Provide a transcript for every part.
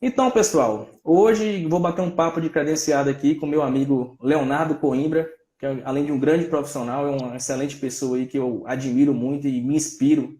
Então, pessoal, hoje vou bater um papo de credenciado aqui com meu amigo Leonardo Coimbra, que além de um grande profissional, é uma excelente pessoa aí que eu admiro muito e me inspiro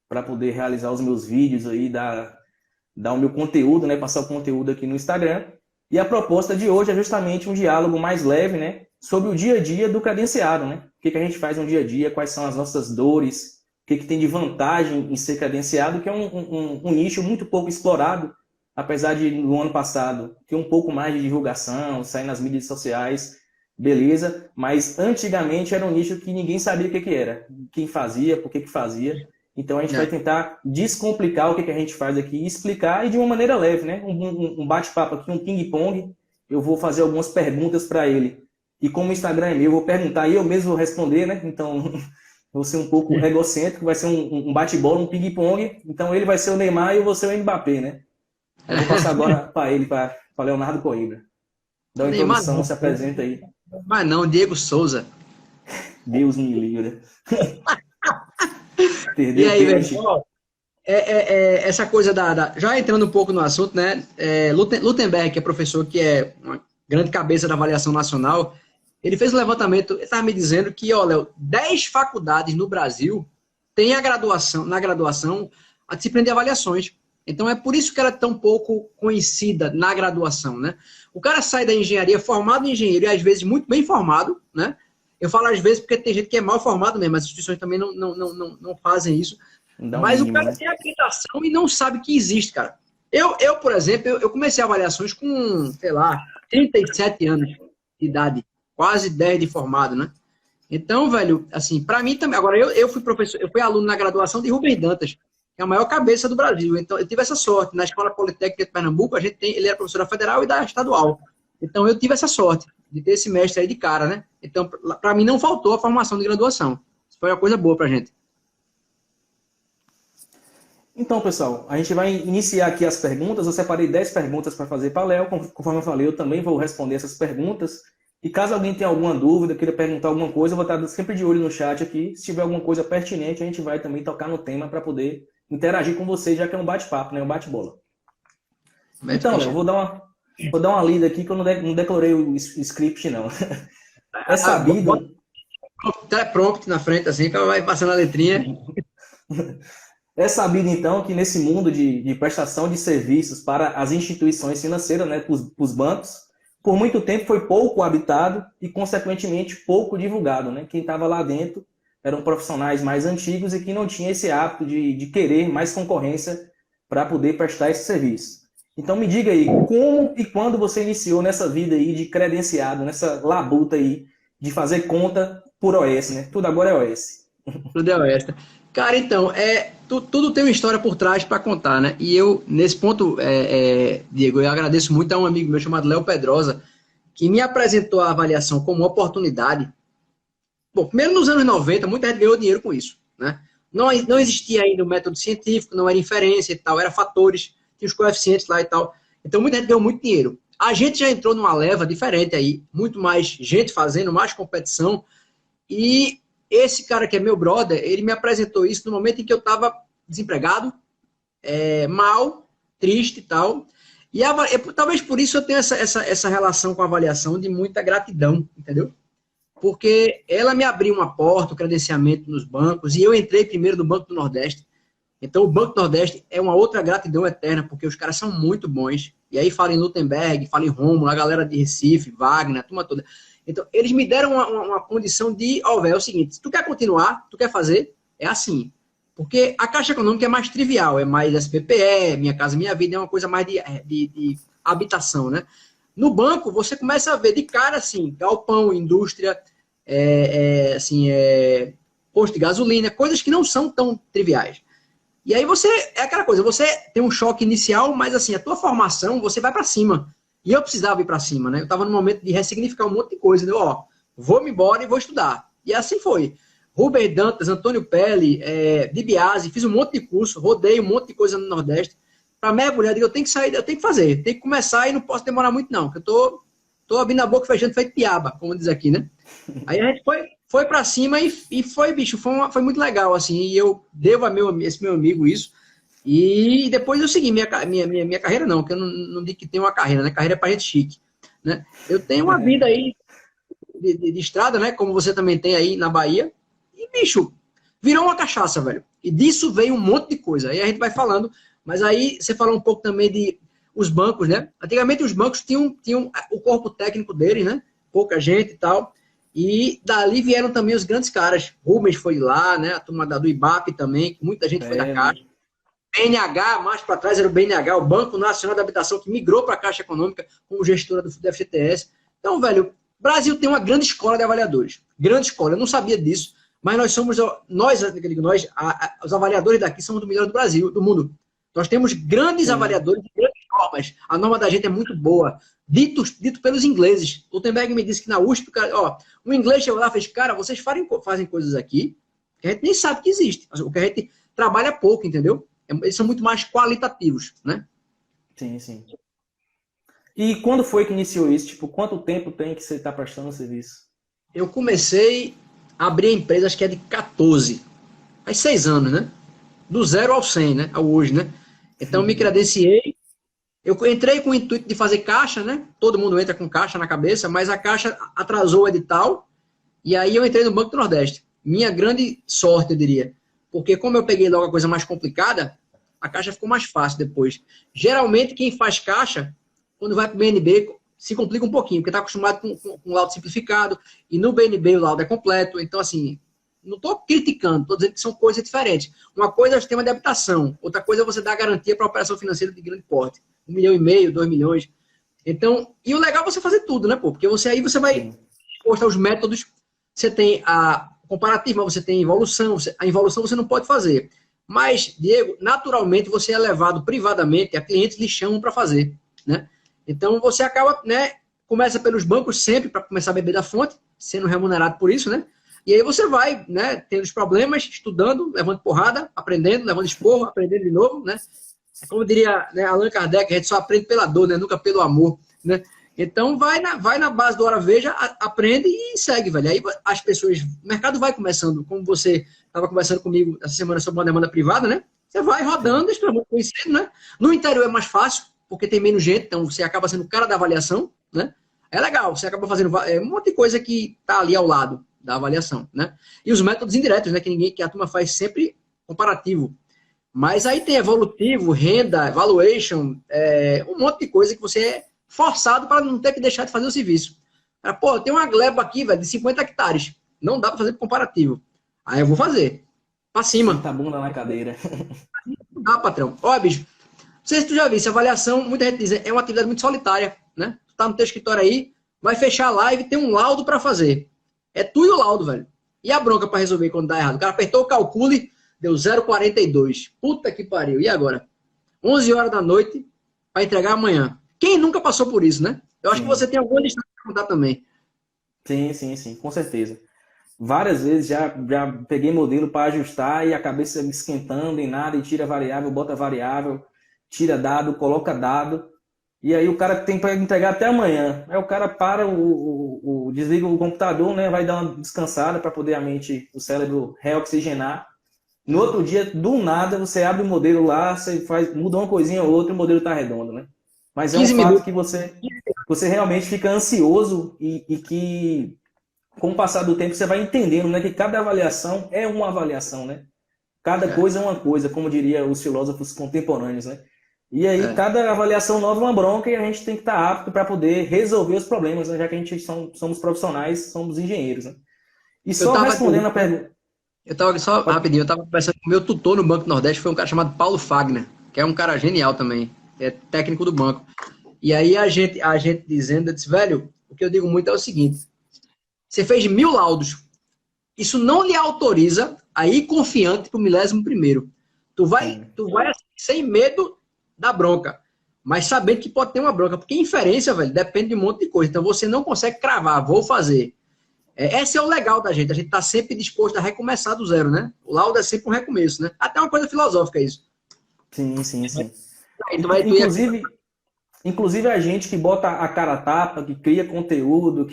para poder realizar os meus vídeos aí, dar o meu conteúdo, né, passar o conteúdo aqui no Instagram. E a proposta de hoje é justamente um diálogo mais leve, né, sobre o dia a dia do credenciado, né? O que que a gente faz no dia a dia, quais são as nossas dores, o que que tem de vantagem em ser credenciado, que é um nicho muito pouco explorado, apesar de no ano passado ter um pouco mais de divulgação, sair nas mídias sociais, beleza, mas antigamente era um nicho que ninguém sabia o que que era, quem fazia, por que que fazia. Então a gente vai É. tentar descomplicar o que que a gente faz aqui e explicar e de uma maneira leve, né? Um bate-papo aqui, um ping-pong. Eu vou fazer algumas perguntas para ele. E como o Instagram é meu, eu vou perguntar e eu mesmo vou responder, né? Então vou ser um pouco egocêntrico, vai ser um bate-bola, um ping-pong. Então ele vai ser o Neymar e eu vou ser o Mbappé, né? Aí eu vou passar agora para ele, para Leonardo Coimbra. Dá uma Neymar introdução, não. se apresenta aí. Mas não, Diego Souza. Deus me livre. E Perdeu o aí, velho? pênalti. Ó, essa coisa já entrando um pouco no assunto, né? Lutemberg, que é professor, que é uma grande cabeça da avaliação nacional, ele fez um levantamento, ele estava me dizendo que, olha, 10 faculdades no Brasil têm na graduação, a disciplina de avaliações. Então é por isso que ela é tão pouco conhecida na graduação, né? O cara sai da engenharia formado em engenheiro e às vezes muito bem formado, né? Eu falo às vezes porque tem gente que é mal formado mesmo, as instituições também não fazem isso. Não dá um Mas o mínimo, cara né? tem habilitação e não sabe que existe, cara. Por exemplo, eu comecei avaliações com, sei lá, 37 anos de idade, quase 10 de formado, né? Então, velho, assim, para mim também. Agora, eu fui professor, eu fui aluno na graduação de Rubem Dantas, que é a maior cabeça do Brasil. Então, eu tive essa sorte. Na Escola Politécnica de Pernambuco, ele era professor da federal e da estadual. Então, eu tive essa sorte de ter esse mestre aí de cara, né? Então, para mim, não faltou a formação de graduação. Isso foi uma coisa boa pra gente. Então, pessoal, a gente vai iniciar aqui as perguntas. Eu separei 10 perguntas para fazer para Léo. Conforme eu falei, eu também vou responder essas perguntas. E caso alguém tenha alguma dúvida, queira perguntar alguma coisa, eu vou estar sempre de olho no chat aqui. Se tiver alguma coisa pertinente, a gente vai também tocar no tema para poder interagir com vocês, já que é um bate-papo, né? Um bate-bola. Mete Então, Léo, ficha. vou dar uma lida aqui que eu não decorei o script, não. É Bota sabido. o teleprompter na frente, assim, que ela vai passando a letrinha. É sabido, então, que nesse mundo de prestação de serviços para as instituições financeiras, né, para os bancos, por muito tempo foi pouco habitado e, consequentemente, pouco divulgado. Né? Quem estava lá dentro eram profissionais mais antigos e que não tinham esse hábito de querer mais concorrência para poder prestar esse serviço. Então, me diga aí, como e quando você iniciou nessa vida aí de credenciado, nessa labuta aí de fazer conta por OS, né? Tudo agora é OS. Tudo é esta. Cara, então, tudo tem uma história por trás para contar, né? E eu, nesse ponto, Diego, eu agradeço muito a um amigo meu chamado Léo Pedrosa, que me apresentou a avaliação como oportunidade. Bom, primeiro nos anos 90, muita gente ganhou dinheiro com isso, né? Não existia ainda o método científico, não era inferência e tal, era fatores, tinha os coeficientes lá e tal. Então, muita gente ganhou muito dinheiro. A gente já entrou numa leva diferente aí, muito mais gente fazendo, mais competição, e esse cara que é meu brother, ele me apresentou isso no momento em que eu estava desempregado, mal, triste e tal. E talvez por isso eu tenha essa relação com a avaliação de muita gratidão, entendeu? Porque ela me abriu uma porta, o credenciamento nos bancos, e eu entrei primeiro no Banco do Nordeste. Então, o Banco do Nordeste é uma outra gratidão eterna, porque os caras são muito bons. E aí fala em Lutemberg, fala em Rômulo, a galera de Recife, Wagner, a turma toda. Então, eles me deram uma condição de, velho, é o seguinte, se tu quer continuar, tu quer fazer, é assim. Porque a Caixa Econômica é mais trivial, é mais SPPE, Minha Casa Minha Vida, é uma coisa mais de habitação, né? No banco, você começa a ver de cara, assim, galpão, indústria, assim, posto de gasolina, coisas que não são tão triviais. E aí é aquela coisa, você tem um choque inicial, mas assim, a tua formação, você vai para cima. E eu precisava ir para cima, né? Eu estava no momento de ressignificar um monte de coisa, né? Ó, vou-me embora e vou estudar. E assim foi. Rubem Dantas, Antônio Pelli, Di Biase, fiz um monte de curso, rodei um monte de coisa no Nordeste, para mergulhar, eu tenho que sair, eu tenho que fazer, tenho que começar e não posso demorar muito não, porque eu tô abrindo a boca e fechando feito piaba, como diz aqui, né? Aí a gente foi para cima e foi, bicho, foi muito legal, assim, e eu devo esse meu amigo isso, E depois eu segui minha carreira, não, porque eu não digo que tem uma carreira, né? Carreira é pra gente chique, né? Eu tenho uma vida aí de estrada, né? Como você também tem aí na Bahia. E, bicho, virou uma cachaça, velho. E disso veio um monte de coisa. Aí a gente vai falando. Mas aí você falou um pouco também de os bancos, né? Antigamente os bancos tinham o corpo técnico deles, né? Pouca gente e tal. E dali vieram também os grandes caras. Rubens foi lá, né? A turma do IBAP também, que muita gente foi da É, Caixa. BNH, mais para trás era o BNH, o Banco Nacional da Habitação, que migrou para a Caixa Econômica como gestora do FGTS. Então, velho, o Brasil tem uma grande escola de avaliadores. Grande escola, eu não sabia disso, mas nós somos, os avaliadores daqui somos do melhor do Brasil, do mundo. Nós temos grandes sim. avaliadores de grandes normas. A norma da gente é muito boa. Dito pelos ingleses. O Gutenberg me disse que na USP, ó, um inglês chegou lá e fez, cara, vocês fazem coisas aqui que a gente nem sabe que existe. O que a gente trabalha pouco, entendeu? Eles são muito mais qualitativos, né? Sim, sim. E quando foi que iniciou isso? Tipo, quanto tempo tem que você está prestando o serviço? Eu comecei a abrir a empresa, acho que é de 14. Faz 6 anos, né? Do 0 ao 100, né? Ao hoje, né? Então, eu me credenciei. Eu entrei com o intuito de fazer caixa, né? Todo mundo entra com caixa na cabeça, mas a caixa atrasou o edital. E aí eu entrei no Banco do Nordeste. Minha grande sorte, eu diria. Porque como eu peguei logo a coisa mais complicada, a caixa ficou mais fácil depois. Geralmente, quem faz caixa, quando vai para o BNB, se complica um pouquinho, porque está acostumado com laudo simplificado, e no BNB o laudo é completo. Então, assim, não estou criticando, estou dizendo que são coisas diferentes. Uma coisa é o sistema de habitação, outra coisa é você dar garantia para operação financeira de grande porte. 1,5 milhão, 2 milhões. Então, e o legal é você fazer tudo, né, pô? Porque aí você vai Sim. mostrar os métodos, você tem a comparativa, você tem a involução, a involução você não pode fazer. Mas, Diego, naturalmente você é levado privadamente, a clientes lhe chamam para fazer, né? Então você acaba, né, começa pelos bancos sempre para começar a beber da fonte, sendo remunerado por isso, né? E aí você vai, né, tendo os problemas, estudando, levando porrada, aprendendo, levando esporro, aprendendo de novo, né? Como diria, né, Allan Kardec, a gente só aprende pela dor, né, nunca pelo amor, né? Então vai na base do Hora Veja, aprende e segue, velho. Aí as pessoas, o mercado vai começando, como você estava conversando comigo essa semana sobre uma demanda privada, né? Você vai rodando, Sim. extremamente conhecido, né? No interior é mais fácil, porque tem menos gente, então você acaba sendo o cara da avaliação, né? É legal, você acaba fazendo um monte de coisa que tá ali ao lado da avaliação, né? E os métodos indiretos, né? Que a turma faz sempre comparativo. Mas aí tem evolutivo, renda, valuation, um monte de coisa que você é forçado para não ter que deixar de fazer o serviço. Pô, tem uma gleba aqui, velho, de 50 hectares. Não dá para fazer comparativo. Aí eu vou fazer. Pra cima. Senta a bunda na cadeira. Não dá, patrão. Ó, bicho, não sei se tu já viu, essa avaliação, muita gente diz, é uma atividade muito solitária, né? Tu tá no teu escritório aí, vai fechar a live, tem um laudo para fazer. É tu e o laudo, velho. E a bronca para resolver quando dá errado? O cara apertou o calcule, deu 0,42. Puta que pariu. E agora? 11 horas da noite para entregar amanhã. Quem nunca passou por isso, né? Eu acho que você Sim. tem alguma história para contar também. Sim, sim, sim, com certeza. Várias vezes já peguei modelo para ajustar e a cabeça esquentando em nada e tira variável, bota variável, tira dado, coloca dado. E aí o cara tem para entregar até amanhã. Aí o cara para, desliga o computador, né? Vai dar uma descansada para poder a mente, o cérebro reoxigenar. No outro dia, do nada, você abre o modelo lá, você muda uma coisinha ou outra, o modelo está redondo, né? Mas é um 15 fato minutos. que você realmente fica ansioso e que, com o passar do tempo, você vai entendendo, né? Que cada avaliação é uma avaliação, né? Cada É, coisa é uma coisa, como diria os filósofos contemporâneos, né? E aí, é. cada avaliação nova é uma bronca e a gente tem que estar apto para poder resolver os problemas, né? Já que a gente somos profissionais, somos engenheiros, né? E Eu só tava, respondendo a pergunta. eu tava só rapidinho, eu tava conversando com o meu tutor no Banco do Nordeste, foi um cara chamado Paulo Fagner, que é um cara genial também, é técnico do banco. E aí a gente dizendo, eu disse, velho, o que eu digo muito é o seguinte: você fez 1.000 laudos, isso não lhe autoriza a ir confiante para o 11º. Sim, Tu vai assim, sem medo da bronca, mas sabendo que pode ter uma bronca, porque inferência, velho, depende de um monte de coisa. Então você não consegue cravar, vou fazer. Esse é o legal da gente, a gente está sempre disposto a recomeçar do zero, né? O laudo é sempre um recomeço, né? Até uma coisa filosófica isso. sim, sim, sim. Aí tu ia... Inclusive a gente que bota a cara a tapa, que cria conteúdo,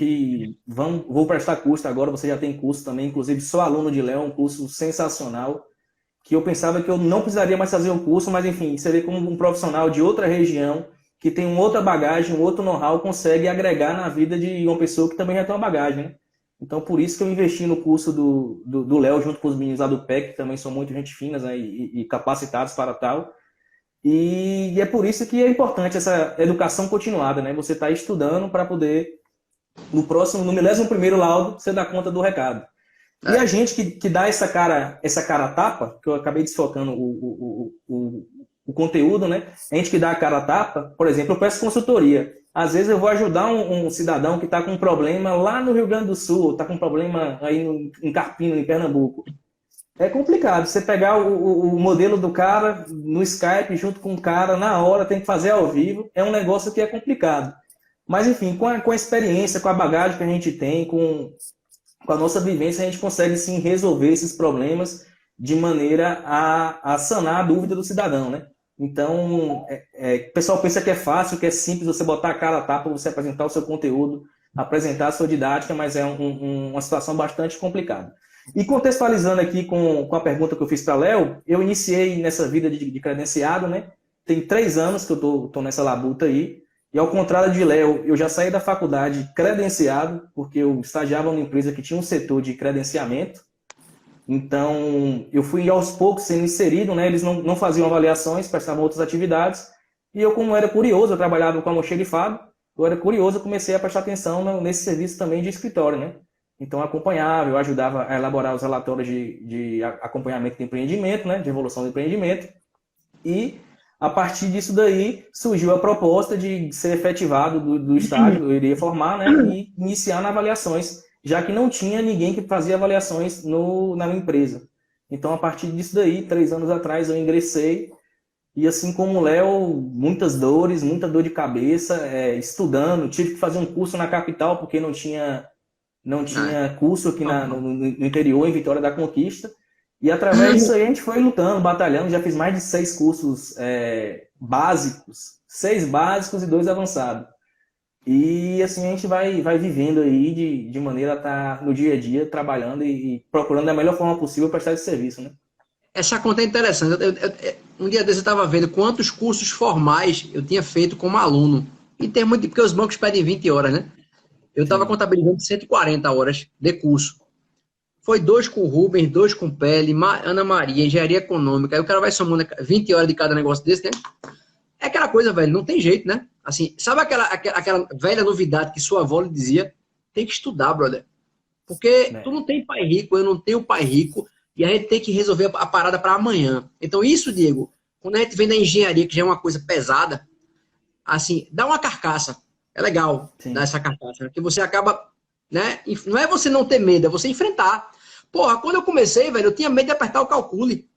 vou prestar curso agora, você já tem curso também, inclusive sou aluno de Léo, um curso sensacional, que eu pensava que eu não precisaria mais fazer o curso, mas enfim, você vê como um profissional de outra região, que tem uma outra bagagem, um outro know-how, consegue agregar na vida de uma pessoa que também já tem uma bagagem, né? Então, por isso que eu investi no curso do Léo, junto com os meninos lá do PEC, que também são muito gente finas, né, e capacitados para tal. E é por isso que é importante essa educação continuada, né? Você está estudando para poder, no 21º laudo, você dar conta do recado. E a gente que dá essa cara a tapa, que eu acabei desfocando o conteúdo, né? A gente que dá a cara a tapa, por exemplo, eu peço consultoria. Às vezes eu vou ajudar um cidadão que está com um problema lá no Rio Grande do Sul, está com um problema aí em Carpina, em Pernambuco. É complicado. Você pegar o modelo do cara no Skype junto com o cara na hora, tem que fazer ao vivo. É um negócio que é complicado. Mas, enfim, com a experiência, com a bagagem que a gente tem, com a nossa vivência, a gente consegue, sim, resolver esses problemas de maneira a sanar a dúvida do cidadão, né? Então, o pessoal pensa que é fácil, que é simples você botar a cara a tapa, você apresentar o seu conteúdo, apresentar a sua didática, mas é uma situação bastante complicada. E contextualizando aqui com a pergunta que eu fiz para Léo, eu iniciei nessa vida de credenciado, né? Tem 3 anos que eu tô nessa labuta aí. E ao contrário de Léo, eu já saí da faculdade credenciado, porque eu estagiava numa empresa que tinha um setor de credenciamento. Então, eu fui aos poucos sendo inserido, né? Eles não faziam avaliações, prestavam outras atividades. E eu, como era curioso, eu trabalhava com almoxerifado, eu era curioso, eu comecei a prestar atenção nesse serviço também de escritório, né? Então, eu acompanhava, eu ajudava a elaborar os relatórios de acompanhamento de empreendimento, né? De evolução do empreendimento. E, a partir disso daí, surgiu a proposta de ser efetivado do estágio, eu iria formar, né? E iniciar nas avaliações, já que não tinha ninguém que fazia avaliações na minha empresa. Então, a partir disso daí, 3 anos atrás, eu ingressei, e assim como o Léo, muitas dores, muita dor de cabeça, estudando, tive que fazer um curso na capital, porque não tinha curso aqui no interior, em Vitória da Conquista, e através disso aí a gente foi lutando, batalhando, já fiz mais de 6 cursos básicos, 6 básicos e 2 avançados. E assim a gente vai vivendo aí de maneira a estar no dia a dia, trabalhando e procurando da melhor forma possível prestar esse serviço, né? Essa conta é interessante. Um dia desse eu estava vendo quantos cursos formais eu tinha feito como aluno. E tem muito, porque os bancos pedem 20 horas, né? Eu estava contabilizando 140 horas de curso. Foi 2 com o Rubens, 2 com o Pele, Ana Maria, Engenharia Econômica. Aí o cara vai somando 20 horas de cada negócio desse, né? É aquela coisa, velho, não tem jeito, né? Assim, sabe aquela velha novidade que sua avó lhe dizia? Tem que estudar, brother. Porque tu não tem pai rico, eu não tenho pai rico, e a gente tem que resolver a parada para amanhã. Então isso, Diego, quando a gente vem da engenharia, que já é uma coisa pesada, assim, dá uma carcaça. É legal dar essa carcaça, porque você acaba, né? Não é você não ter medo, é você enfrentar. Porra, quando eu comecei, velho, eu tinha medo de apertar o calcule.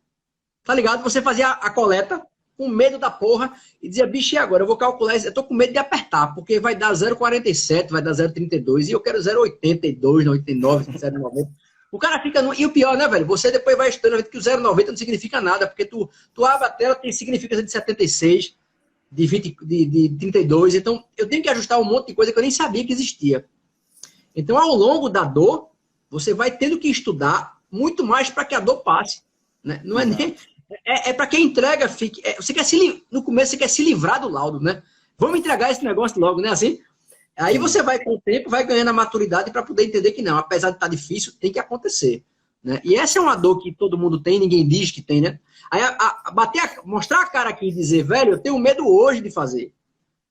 Tá ligado? Você fazia a coleta com medo da porra e dizia, bicho, e agora? Eu vou calcular, eu tô com medo de apertar, porque vai dar 0,47, vai dar 0,32, e eu quero 0,82, 0,89, 0,90. O cara fica... E o pior, né, velho? Você depois vai estudando que o 0,90 não significa nada, porque tu abre a tela, tem significação de 76, de 20, de 32, então eu tenho que ajustar um monte de coisa que eu nem sabia que existia. Então, ao longo da dor, você vai tendo que estudar muito mais para que a dor passe, né? Não é nem... É para quem entrega, você quer no começo você quer se livrar do laudo, né? Vamos entregar esse negócio logo, né? Assim, aí você vai com o tempo, vai ganhando a maturidade para poder entender que não, apesar de estar difícil, tem que acontecer, né? E essa é uma dor que todo mundo tem, ninguém diz que tem, né? Aí mostrar a cara aqui e dizer, velho, eu tenho medo hoje de fazer.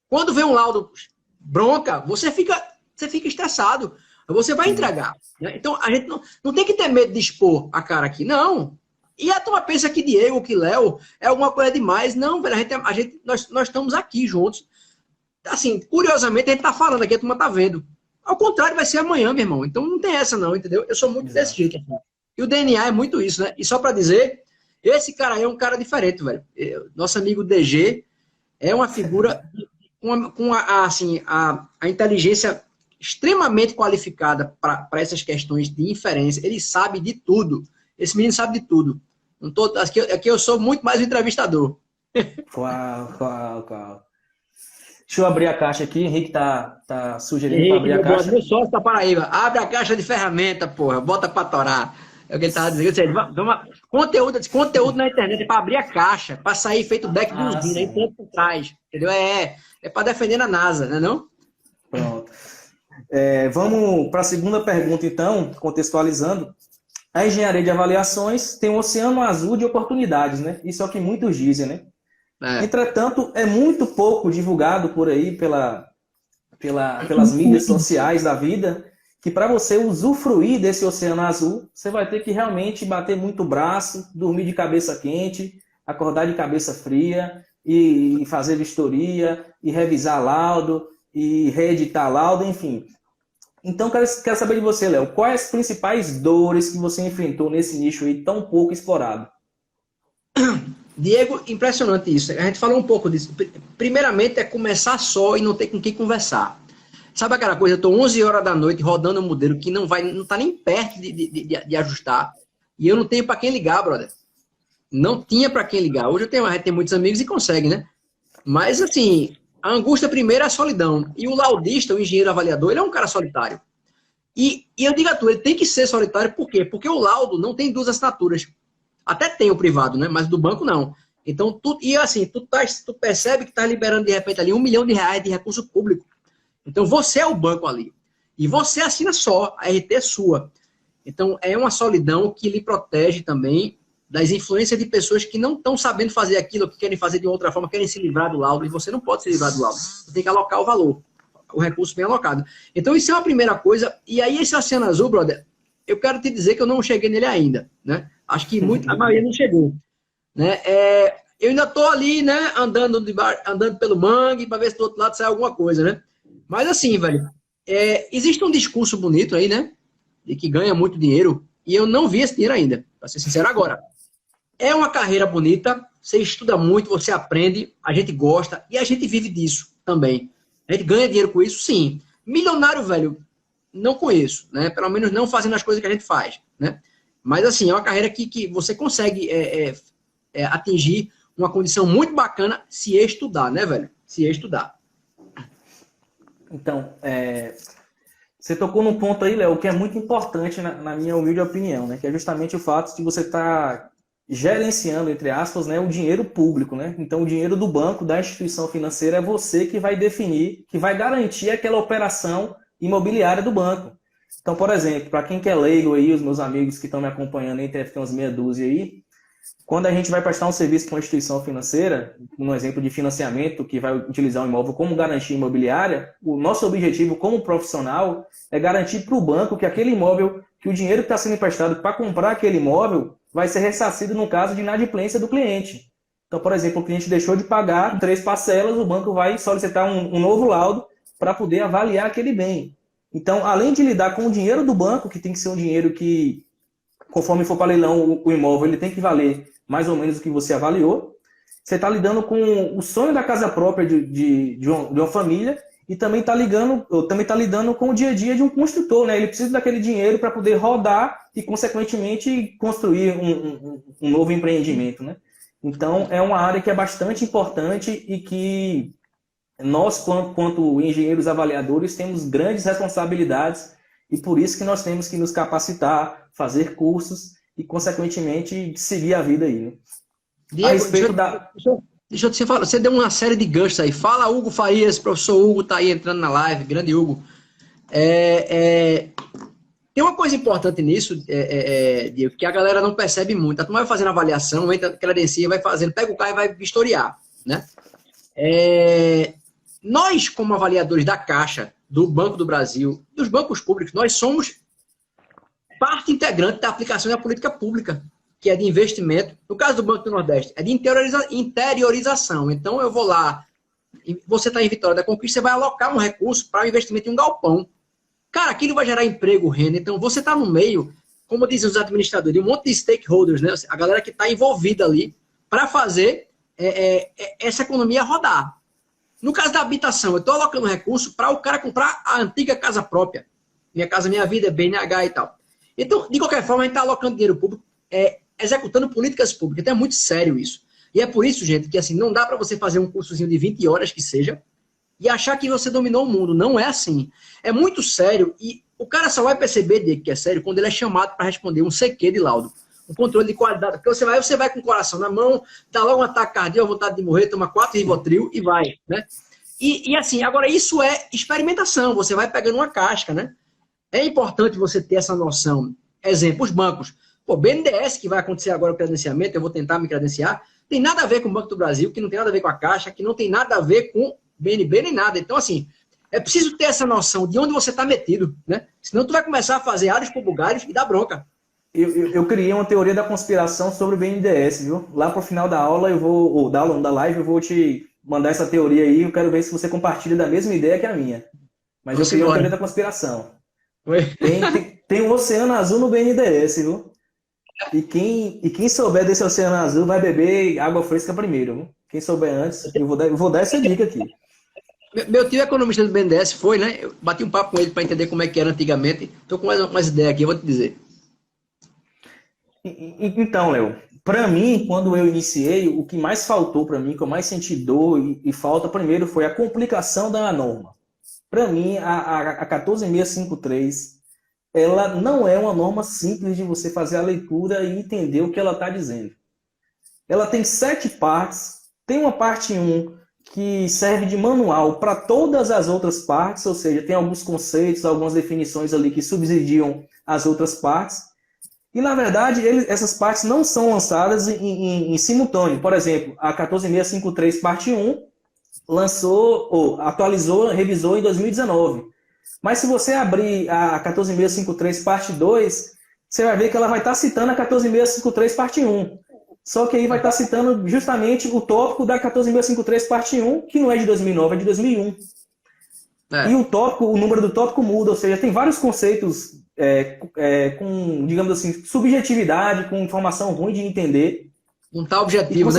Quando vem um laudo bronca, você fica estressado. Você vai entregar, né? Então a gente não tem que ter medo de expor a cara aqui, não. E a turma pensa que Diego, que Léo é alguma coisa demais. Não, velho, nós estamos aqui juntos. Assim, curiosamente, a gente tá falando aqui, a turma tá vendo. Ao contrário, vai ser amanhã, meu irmão. Então não tem essa não, entendeu? Eu sou muito desse jeito. E o DNA é muito isso, né? E só para dizer, esse cara aí é um cara diferente, velho. Nosso amigo DG é uma figura com a inteligência extremamente qualificada para essas questões de inferência. Ele sabe de tudo. Esse menino sabe de tudo. Aqui eu sou muito mais um entrevistador. Qual. Deixa eu abrir a caixa aqui. Henrique tá sugerindo para abrir a caixa. Meu sócio da Paraíba. Abre a caixa de ferramenta, porra. Bota para torar. É o que ele estava dizendo. Conteúdo na internet é para abrir a caixa, para sair feito back do usina, aí tanto por trás. Entendeu? É para defender a NASA, né não? Pronto. Vamos para a segunda pergunta, então, contextualizando. A engenharia de avaliações tem um oceano azul de oportunidades, né? Isso é o que muitos dizem, né? Entretanto, é muito pouco divulgado por aí pelas mídias sociais da vida, que para você usufruir desse oceano azul, você vai ter que realmente bater muito braço, dormir de cabeça quente, acordar de cabeça fria, e fazer vistoria, e revisar laudo, e reeditar laudo, enfim. Então, quero saber de você, Léo, quais as principais dores que você enfrentou nesse nicho aí tão pouco explorado? Diego, impressionante isso. A gente falou um pouco disso. Primeiramente é começar só e não ter com quem conversar. Sabe aquela coisa, eu estou 11 horas da noite rodando um modelo que não está nem perto de ajustar, e eu não tenho para quem ligar, brother. Não tinha para quem ligar. Hoje a gente tem muitos amigos e consegue, né? Mas, assim, a angústia primeiro é a solidão. E o laudista, o engenheiro avaliador, ele é um cara solitário. E eu digo a tu, ele tem que ser solitário, por quê? Porque o laudo não tem duas assinaturas. Até tem o privado, né? Mas do banco não. Então, tu percebe que está liberando de repente ali R$1 milhão de recurso público. Então, você é o banco ali. E você assina só, a RT é sua. Então, é uma solidão que lhe protege também das influências de pessoas que não estão sabendo fazer aquilo, que querem fazer de outra forma, querem se livrar do laudo, e você não pode se livrar do laudo. Você tem que alocar o valor, o recurso bem alocado. Então, isso é uma primeira coisa. E aí, esse oceano azul, brother, eu quero te dizer que eu não cheguei nele ainda, né? Acho que a maioria não chegou. Né? Eu ainda estou ali, né, andando pelo mangue para ver se do outro lado sai alguma coisa, né? Mas assim, velho, existe um discurso bonito aí, né? De que ganha muito dinheiro, e eu não vi esse dinheiro ainda, para ser sincero agora. É uma carreira bonita, você estuda muito, você aprende, a gente gosta, e a gente vive disso também. A gente ganha dinheiro com isso, sim. Milionário, velho, não conheço, né? Pelo menos não fazendo as coisas que a gente faz, né? Mas assim, é uma carreira que você consegue atingir uma condição muito bacana se estudar, né, velho? Se estudar. Então, você tocou num ponto aí, Léo, que é muito importante na minha humilde opinião, né? Que é justamente o fato de você estar gerenciando, entre aspas, né, o dinheiro público, né? Então, o dinheiro do banco, da instituição financeira, é você que vai definir, que vai garantir aquela operação imobiliária do banco. Então, por exemplo, para quem quer leigo aí, os meus amigos que estão me acompanhando aí, tem umas meia dúzia aí, quando a gente vai prestar um serviço para uma instituição financeira, um exemplo de financiamento que vai utilizar um imóvel como garantia imobiliária, o nosso objetivo como profissional é garantir para o banco que aquele imóvel, que o dinheiro que está sendo emprestado para comprar aquele imóvel vai ser ressarcido no caso de inadimplência do cliente. Então, por exemplo, o cliente deixou de pagar 3 parcelas, o banco vai solicitar um novo laudo para poder avaliar aquele bem. Então, além de lidar com o dinheiro do banco, que tem que ser um dinheiro que, conforme for para leilão o imóvel, ele tem que valer mais ou menos o que você avaliou, você está lidando com o sonho da casa própria de uma família e também está lidando com o dia a dia de um construtor, né? Ele precisa daquele dinheiro para poder rodar e, consequentemente, construir um novo empreendimento, né? Então, é uma área que é bastante importante e que nós, quanto engenheiros avaliadores, temos grandes responsabilidades e por isso que nós temos que nos capacitar, fazer cursos e, consequentemente, seguir a vida aí, né? Diego, a respeito deixa eu te falar, você deu uma série de ganchos aí. Fala, Hugo Farias, professor Hugo tá aí entrando na live, grande Hugo. Tem uma coisa importante nisso, Diego, que a galera não percebe muito. A turma vai fazendo avaliação, entra, credencia, vai fazendo, pega o carro e vai vistoriar, né? Nós, como avaliadores da Caixa, do Banco do Brasil, dos bancos públicos, nós somos parte integrante da aplicação da política pública, que é de investimento. No caso do Banco do Nordeste, é de interiorização. Então, eu vou lá, você está em Vitória da Conquista, você vai alocar um recurso para o investimento em um galpão. Cara, aquilo vai gerar emprego, renda. Então, você está no meio, como dizem os administradores, de um monte de stakeholders, né? A galera que está envolvida ali para fazer essa economia rodar. No caso da habitação, eu estou alocando recurso para o cara comprar a antiga casa própria. Minha Casa Minha Vida, BNH e tal. Então, de qualquer forma, a gente está alocando dinheiro público, executando políticas públicas. Então, é muito sério isso. E é por isso, gente, que assim, não dá para você fazer um cursozinho de 20 horas que seja e achar que você dominou o mundo. Não é assim. É muito sério. E O cara só vai perceber, Diego, que é sério, quando ele é chamado para responder um CQ de laudo. Um controle de qualidade. Porque você vai com o coração na mão, dá logo um ataque cardíaco, vontade de morrer, toma 4 Rivotril e vai, né? E assim, agora isso é experimentação, você vai pegando uma casca, né? É importante você ter essa noção. Exemplo, os bancos. Pô, BNDES, que vai acontecer agora o credenciamento, eu vou tentar me credenciar, tem nada a ver com o Banco do Brasil, que não tem nada a ver com a Caixa, que não tem nada a ver com BNB nem nada. Então, assim, é preciso ter essa noção de onde você está metido, né? Senão tu vai começar a fazer áreas por bugalhos e dá bronca. Eu criei uma teoria da conspiração sobre o BNDES, viu? Lá pro final da aula, ou da live, eu vou te mandar essa teoria aí, eu quero ver se você compartilha da mesma ideia que a minha. Mas eu criei uma teoria da conspiração. Tem um oceano azul no BNDES, viu? E quem souber desse oceano azul vai beber água fresca primeiro, viu? Quem souber antes, eu vou dar essa dica aqui. Meu tio economista do BNDES foi, né? Eu bati um papo com ele para entender como é que era antigamente. Estou com mais ideia aqui, eu vou te dizer. Então, Léo, para mim, quando eu iniciei, o que mais faltou para mim, que eu mais senti dor e falta, primeiro, foi a complicação da norma. Para mim, a 14653, ela não é uma norma simples de você fazer a leitura e entender o que ela está dizendo. Ela tem 7 partes, tem uma parte 1 que serve de manual para todas as outras partes, ou seja, tem alguns conceitos, algumas definições ali que subsidiam as outras partes. E, na verdade, essas partes não são lançadas em simultâneo. Por exemplo, a 14653, parte 1, atualizou, revisou em 2019. Mas se você abrir a 14653, parte 2, você vai ver que ela vai estar citando a 14653, parte 1. Só que aí vai estar citando justamente o tópico da 14653, parte 1, que não é de 2009, é de 2001. E o número do tópico muda, ou seja, tem vários conceitos com, digamos assim, subjetividade, com informação ruim de entender. Não está objetivo,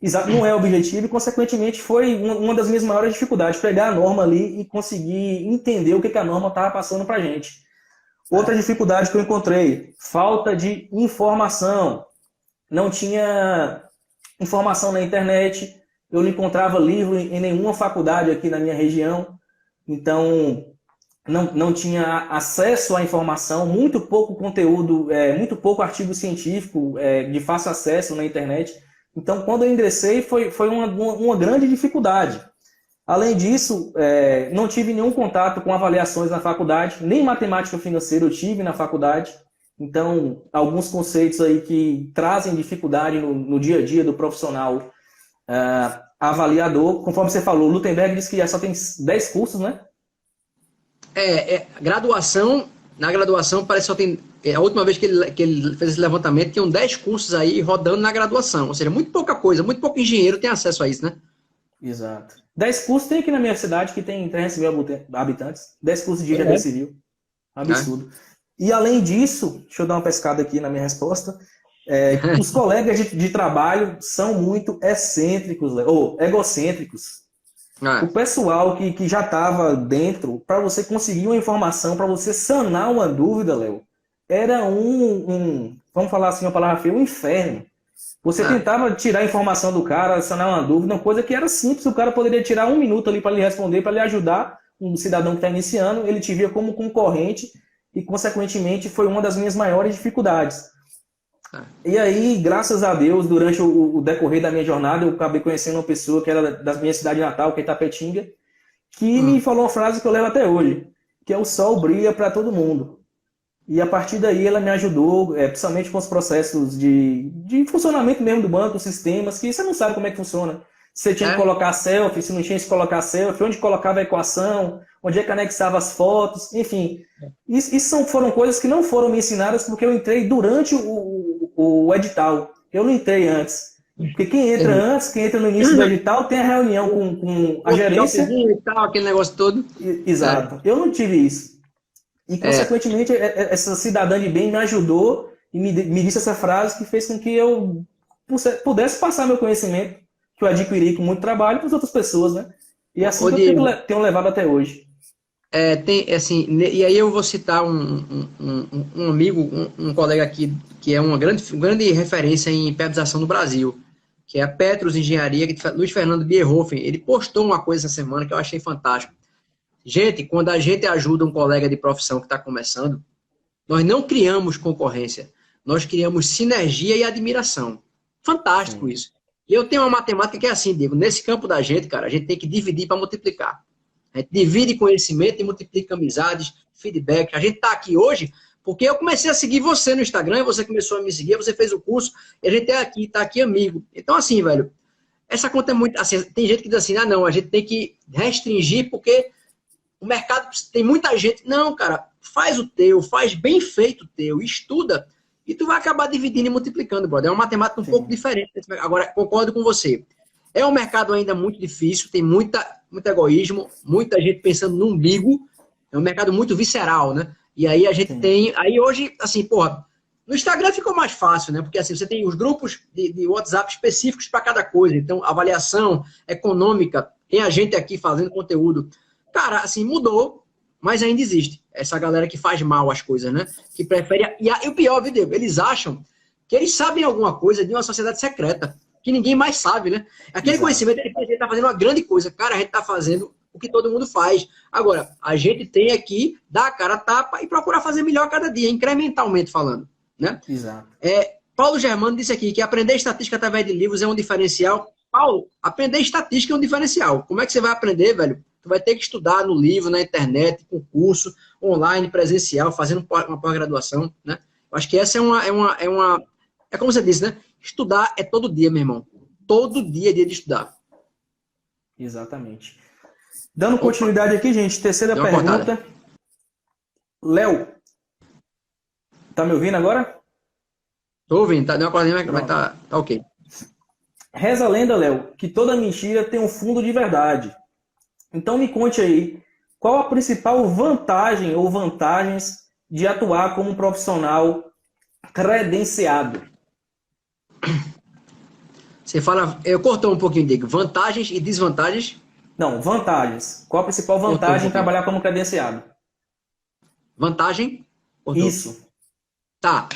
Exato, não é objetivo e, consequentemente, foi uma das minhas maiores dificuldades, pegar a norma ali e conseguir entender o que a norma estava passando para a gente. Outra dificuldade que eu encontrei, falta de informação. Não tinha informação na internet, eu não encontrava livro em nenhuma faculdade aqui na minha região, então não tinha acesso à informação, muito pouco conteúdo, muito pouco artigo científico de fácil acesso na internet. Então, quando eu ingressei, foi uma grande dificuldade. Além disso, não tive nenhum contato com avaliações na faculdade, nem matemática financeira eu tive na faculdade. Então, alguns conceitos aí que trazem dificuldade no dia a dia do profissional avaliador. Conforme você falou, o Lutemberg disse que já só tem 10 cursos, né? Graduação, na graduação parece que só tem... A última vez que ele fez esse levantamento, tinham 10 cursos aí rodando na graduação. Ou seja, muito pouca coisa, muito pouco engenheiro tem acesso a isso, né? Exato. 10 cursos tem aqui na minha cidade, que tem 300 mil habitantes. 10 cursos de engenharia civil. Absurdo. E além disso, deixa eu dar uma pescada aqui na minha resposta, os colegas de trabalho são muito excêntricos, ou egocêntricos. O pessoal que já estava dentro, para você conseguir uma informação, para você sanar uma dúvida, Léo, era vamos falar assim, uma palavra feia, um inferno. Você tentava tirar a informação do cara, sanar uma dúvida, uma coisa que era simples, o cara poderia tirar 1 minuto ali para lhe responder, para lhe ajudar, um cidadão que está iniciando, ele te via como concorrente e, consequentemente, foi uma das minhas maiores dificuldades. E aí, graças a Deus, durante o decorrer da minha jornada, eu acabei conhecendo uma pessoa que era da minha cidade natal, que é Itapetinga, que me falou uma frase que eu levo até hoje, que é: o sol brilha para todo mundo. E a partir daí ela me ajudou, principalmente com os processos de funcionamento mesmo do banco, sistemas, que você não sabe como é que funciona. Se você tinha que colocar selfie, se não tinha que colocar selfie, onde colocava a equação, onde é que anexava as fotos, enfim. Isso foram coisas que não foram me ensinadas porque eu entrei durante o edital. Eu não entrei antes. Porque quem entra antes, quem entra no início do edital, tem a reunião com a gerência. E tal, aquele negócio todo. Exato. Eu não tive isso. E, consequentemente, essa cidadã de bem me ajudou e me disse essa frase que fez com que eu pudesse passar meu conhecimento, que eu adquiri com muito trabalho, para as outras pessoas, né? E assim que eu tenho levado até hoje. E aí eu vou citar um amigo, um colega aqui, que é uma grande referência em periodização no Brasil, que é a Petros Engenharia, Luiz Fernando Bierhofen. Ele postou uma coisa essa semana que eu achei fantástico. Gente, quando a gente ajuda um colega de profissão que está começando, nós não criamos concorrência, nós criamos sinergia e admiração. Fantástico isso. E eu tenho uma matemática que é assim, Diego, nesse campo da gente, cara, a gente tem que dividir para multiplicar. A gente divide conhecimento e multiplica amizades, feedback. A gente está aqui hoje porque eu comecei a seguir você no Instagram, você começou a me seguir, você fez o curso, e a gente tá aqui amigo. Então, assim, velho, essa conta é muito... Assim, tem gente que diz assim, não, a gente tem que restringir porque o mercado tem muita gente. Não, cara, faz o teu, faz bem feito o teu, estuda, e tu vai acabar dividindo e multiplicando, brother. É uma matemática um pouco diferente. Agora, concordo com você. É um mercado ainda muito difícil, tem muito egoísmo, muita gente pensando no umbigo, é um mercado muito visceral, né? E aí a gente tem... Aí hoje, assim, porra, no Instagram ficou mais fácil, né? Porque assim, você tem os grupos de WhatsApp específicos para cada coisa. Então, avaliação econômica, tem a gente aqui fazendo conteúdo. Cara, assim, mudou, mas ainda existe essa galera que faz mal as coisas, né? Que prefere... E o pior, viu, Diego? Eles acham que eles sabem alguma coisa de uma sociedade secreta, que ninguém mais sabe, né? Aquele conhecimento, a gente tá fazendo uma grande coisa. Cara, a gente tá fazendo o que todo mundo faz. Agora, a gente tem aqui dar a cara a tapa e procurar fazer melhor cada dia, incrementalmente falando, né? Exato. Paulo Germano disse aqui que aprender estatística através de livros é um diferencial. Paulo, aprender estatística é um diferencial. Como é que você vai aprender, velho? Tu vai ter que estudar no livro, na internet, com curso, online, presencial, fazendo uma pós-graduação, né? Eu acho que essa é como você disse, né? Estudar é todo dia, meu irmão. Todo dia é dia de estudar. Exatamente. Dando continuidade aqui, gente, terceira pergunta. Léo, tá me ouvindo agora? Tô ouvindo, tá? Deu uma corzinha, mas tá ok. Reza a lenda, Léo, que toda mentira tem um fundo de verdade. Então me conte aí, qual a principal vantagem ou vantagens de atuar como um profissional credenciado? Você fala, eu cortou um pouquinho, Diego, vantagens e desvantagens? Não, vantagens. Qual a principal vantagem em trabalhar como credenciado? Vantagem? Cortou. Isso. Tá.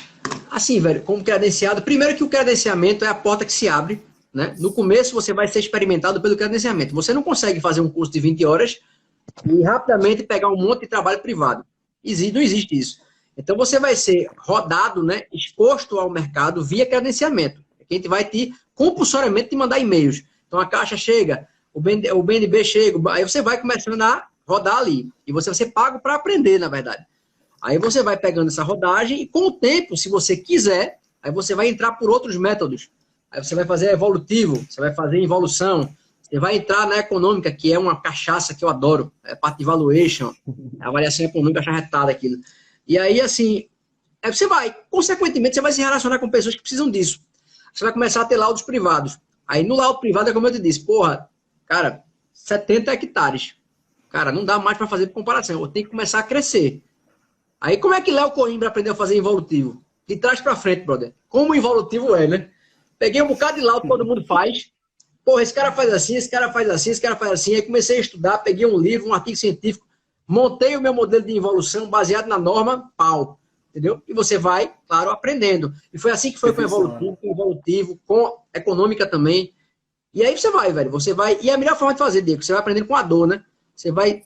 Assim, velho, como credenciado, primeiro que o credenciamento é a porta que se abre, né? No começo você vai ser experimentado pelo credenciamento. Você não consegue fazer um curso de 20 horas e rapidamente pegar um monte de trabalho privado. Não existe isso. Então você vai ser rodado, né, exposto ao mercado via credenciamento. A gente vai compulsoriamente te mandar e-mails. Então a Caixa chega, o BNB chega, aí você vai começando a rodar ali. E você vai ser pago para aprender, na verdade. Aí você vai pegando essa rodagem e com o tempo, se você quiser, aí você vai entrar por outros métodos. Aí você vai fazer evolutivo, você vai fazer involução, você vai entrar na econômica, que é uma cachaça que eu adoro, é parte de valuation, avaliação econômica charretada aquilo. E aí, assim, você vai, consequentemente, você vai se relacionar com pessoas que precisam disso. Você vai começar a ter laudos privados. Aí no laudo privado é como eu te disse, porra, cara, 70 hectares. Cara, não dá mais para fazer comparação, eu tenho que começar a crescer. Aí como é que Léo Coimbra aprendeu a fazer involutivo? De trás para frente, brother. Como o involutivo é, né? Peguei um bocado de laudo que todo mundo faz. Porra, esse cara faz assim, esse cara faz assim, esse cara faz assim. Aí comecei a estudar, peguei um livro, um artigo científico, montei o meu modelo de involução baseado na norma, pau. Entendeu? E você vai, claro, aprendendo. E foi assim que foi com o evolutivo, com econômica também. E aí você vai, velho. Você vai. E é a melhor forma de fazer, Diego, você vai aprendendo com a dor, né? Você vai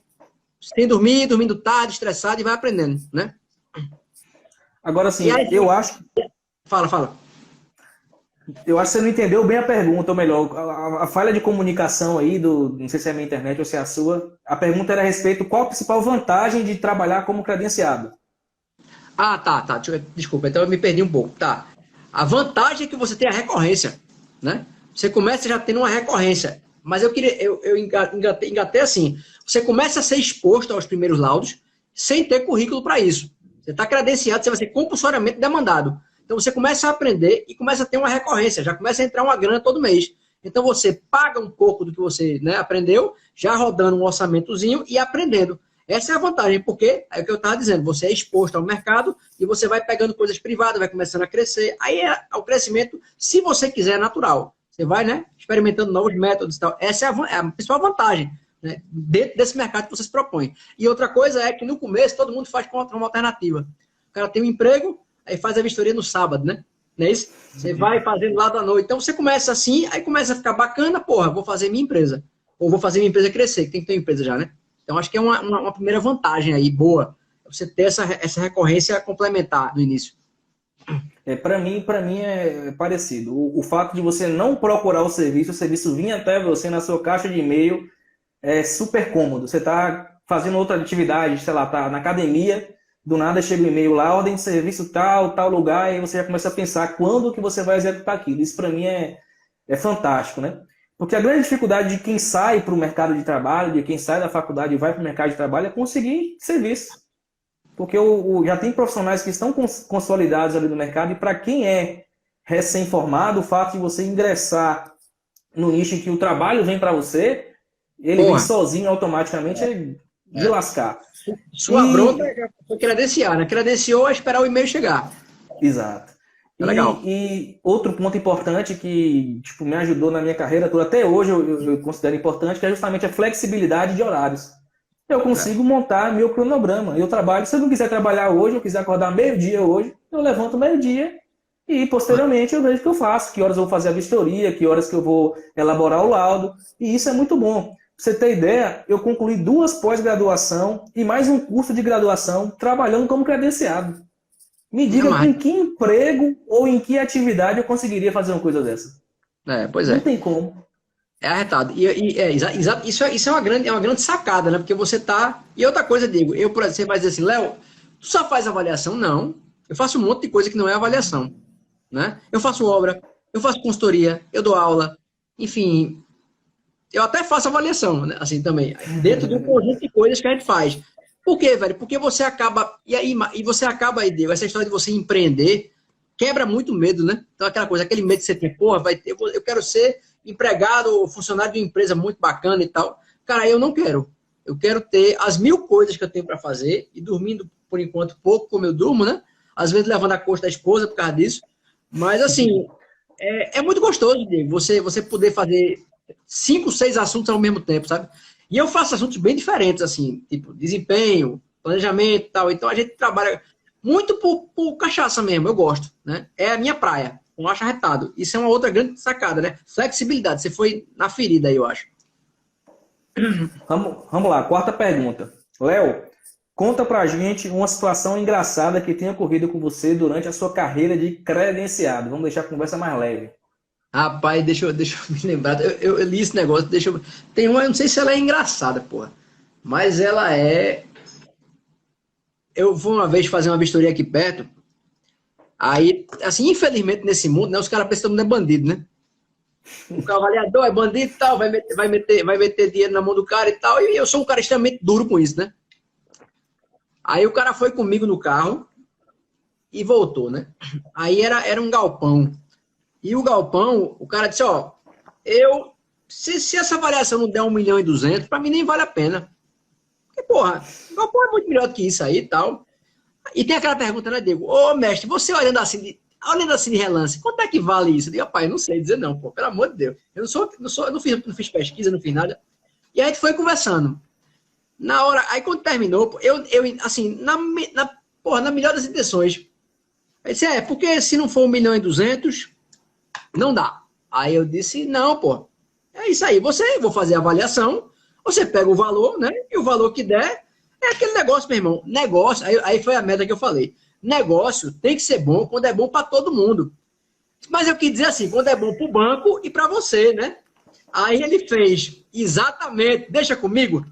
sem dormir, dormindo tarde, estressado e vai aprendendo, né? Agora sim, eu acho... Fala. Eu acho que você não entendeu bem a pergunta, ou melhor, a falha de comunicação aí, não sei se é a minha internet ou se é a sua, a pergunta era a respeito qual a principal vantagem de trabalhar como credenciado. Ah, tá. Desculpa, então eu me perdi um pouco. Tá. A vantagem é que você tem a recorrência, né? Você começa já tendo uma recorrência. Mas eu engatei assim. Você começa a ser exposto aos primeiros laudos sem ter currículo para isso. Você está credenciado, você vai ser compulsoriamente demandado. Então você começa a aprender e começa a ter uma recorrência. Já começa a entrar uma grana todo mês. Então você paga um pouco do que você, né, aprendeu, já rodando um orçamentozinho e aprendendo. Essa é a vantagem, porque é o que eu estava dizendo, você é exposto ao mercado e você vai pegando coisas privadas, vai começando a crescer. Aí o crescimento, se você quiser, é natural. Você vai, né, experimentando novos métodos e tal. Essa é a principal vantagem, né, dentro desse mercado que você se propõe. E outra coisa é que no começo todo mundo faz com uma alternativa. O cara tem um emprego, aí faz a vistoria no sábado, né? Não é isso? Você vai fazendo lá da noite. Então você começa assim, aí começa a ficar bacana, porra, vou fazer minha empresa. Ou vou fazer minha empresa crescer, que tem que ter uma empresa já, né? Então, acho que é uma primeira vantagem aí, boa, você ter essa recorrência complementar no início. Para mim é parecido. O fato de você não procurar o serviço vir até você na sua caixa de e-mail é super cômodo. Você está fazendo outra atividade, sei lá, tá na academia, do nada chega o e-mail lá, ordem de serviço tal lugar, e você já começa a pensar quando que você vai executar aquilo. Isso para mim é fantástico, né? Porque a grande dificuldade de quem sai para o mercado de trabalho, de quem sai da faculdade e vai para o mercado de trabalho, é conseguir serviço. Porque já tem profissionais que estão consolidados ali no mercado, e para quem é recém-formado, o fato de você ingressar no nicho em que o trabalho vem para você, ele vem sozinho automaticamente, é de lascar. Sua bronca foi credenciar, né? Credenciou, é esperar o e-mail chegar. Exato. Legal. E outro ponto importante que tipo, me ajudou na minha carreira toda, até hoje eu considero importante, que é justamente a flexibilidade de horários. Eu consigo montar meu cronograma. Eu trabalho, se eu não quiser trabalhar hoje, eu quiser acordar meio-dia hoje, eu levanto meio-dia e posteriormente eu vejo o que eu faço, que horas eu vou fazer a vistoria, que horas que eu vou elaborar o laudo. E isso é muito bom. Pra você ter ideia, eu concluí 2 pós-graduação e mais um curso de graduação trabalhando como credenciado. Me diga em que emprego ou em que atividade eu conseguiria fazer uma coisa dessa. Pois é. Não tem como. É arretado. Isso é uma grande sacada, né? Porque você tá... E outra coisa, Diego, por exemplo, você vai dizer assim, Léo, tu só faz avaliação? Não. Eu faço um monte de coisa que não é avaliação, né? Eu faço obra, eu faço consultoria, eu dou aula, enfim, eu até faço avaliação, né? Assim também, dentro de um conjunto de coisas que a gente faz. Por quê, velho? Porque você acaba... E você acaba aí, Diego, essa história de você empreender quebra muito medo, né? Então, aquela coisa, aquele medo que você tem, porra, eu quero ser empregado ou funcionário de uma empresa muito bacana e tal. Cara, eu não quero. Eu quero ter as 1000 coisas que eu tenho para fazer e dormindo, por enquanto, pouco como eu durmo, né? Às vezes levando a costa da esposa por causa disso. Mas, assim, é muito gostoso, Diego, você poder fazer 5, 6 assuntos ao mesmo tempo, sabe? E eu faço assuntos bem diferentes, assim, tipo desempenho, planejamento e tal. Então, a gente trabalha muito por cachaça mesmo, eu gosto, né? É a minha praia. Não acho arretado. Isso é uma outra grande sacada, né? Flexibilidade. Você foi na ferida aí, eu acho. Vamos lá, 4ª pergunta. Léo, conta pra gente uma situação engraçada que tenha ocorrido com você durante a sua carreira de credenciado. Vamos deixar a conversa mais leve. Rapaz, deixa eu me lembrar. Eu li esse negócio, tem uma, eu não sei se ela é engraçada, porra. Mas ela é... Eu fui uma vez fazer uma vistoria aqui perto. Aí, assim, infelizmente nesse mundo, né, os caras pensam que todo mundo é bandido, né? O avaliador é bandido e tal, vai meter dinheiro na mão do cara e tal, e eu sou um cara extremamente duro com isso, né? Aí o cara foi comigo no carro e voltou, né? Aí era um galpão. E o galpão, o cara disse, ó, se essa avaliação não der 1.200.000, pra mim nem vale a pena. Porque, porra, o galpão é muito melhor do que isso aí e tal. E tem aquela pergunta, né, Diego? Ô, mestre, você olhando assim de relance, quanto é que vale isso? Eu digo, rapaz, não sei dizer não, pô, pelo amor de Deus. Eu não fiz pesquisa, não fiz nada. E a gente foi conversando. Na hora, aí quando terminou, assim, na melhor das intenções, aí disse, porque se não for 1.200.000, não dá. Aí eu disse, não, pô, é isso aí, vou fazer a avaliação, você pega o valor, né, e o valor que der, é aquele negócio, meu irmão. Negócio, aí foi a meta que eu falei. Negócio tem que ser bom quando é bom para todo mundo. Mas eu quis dizer assim, quando é bom para o banco e para você, né? Aí ele fez exatamente, deixa comigo.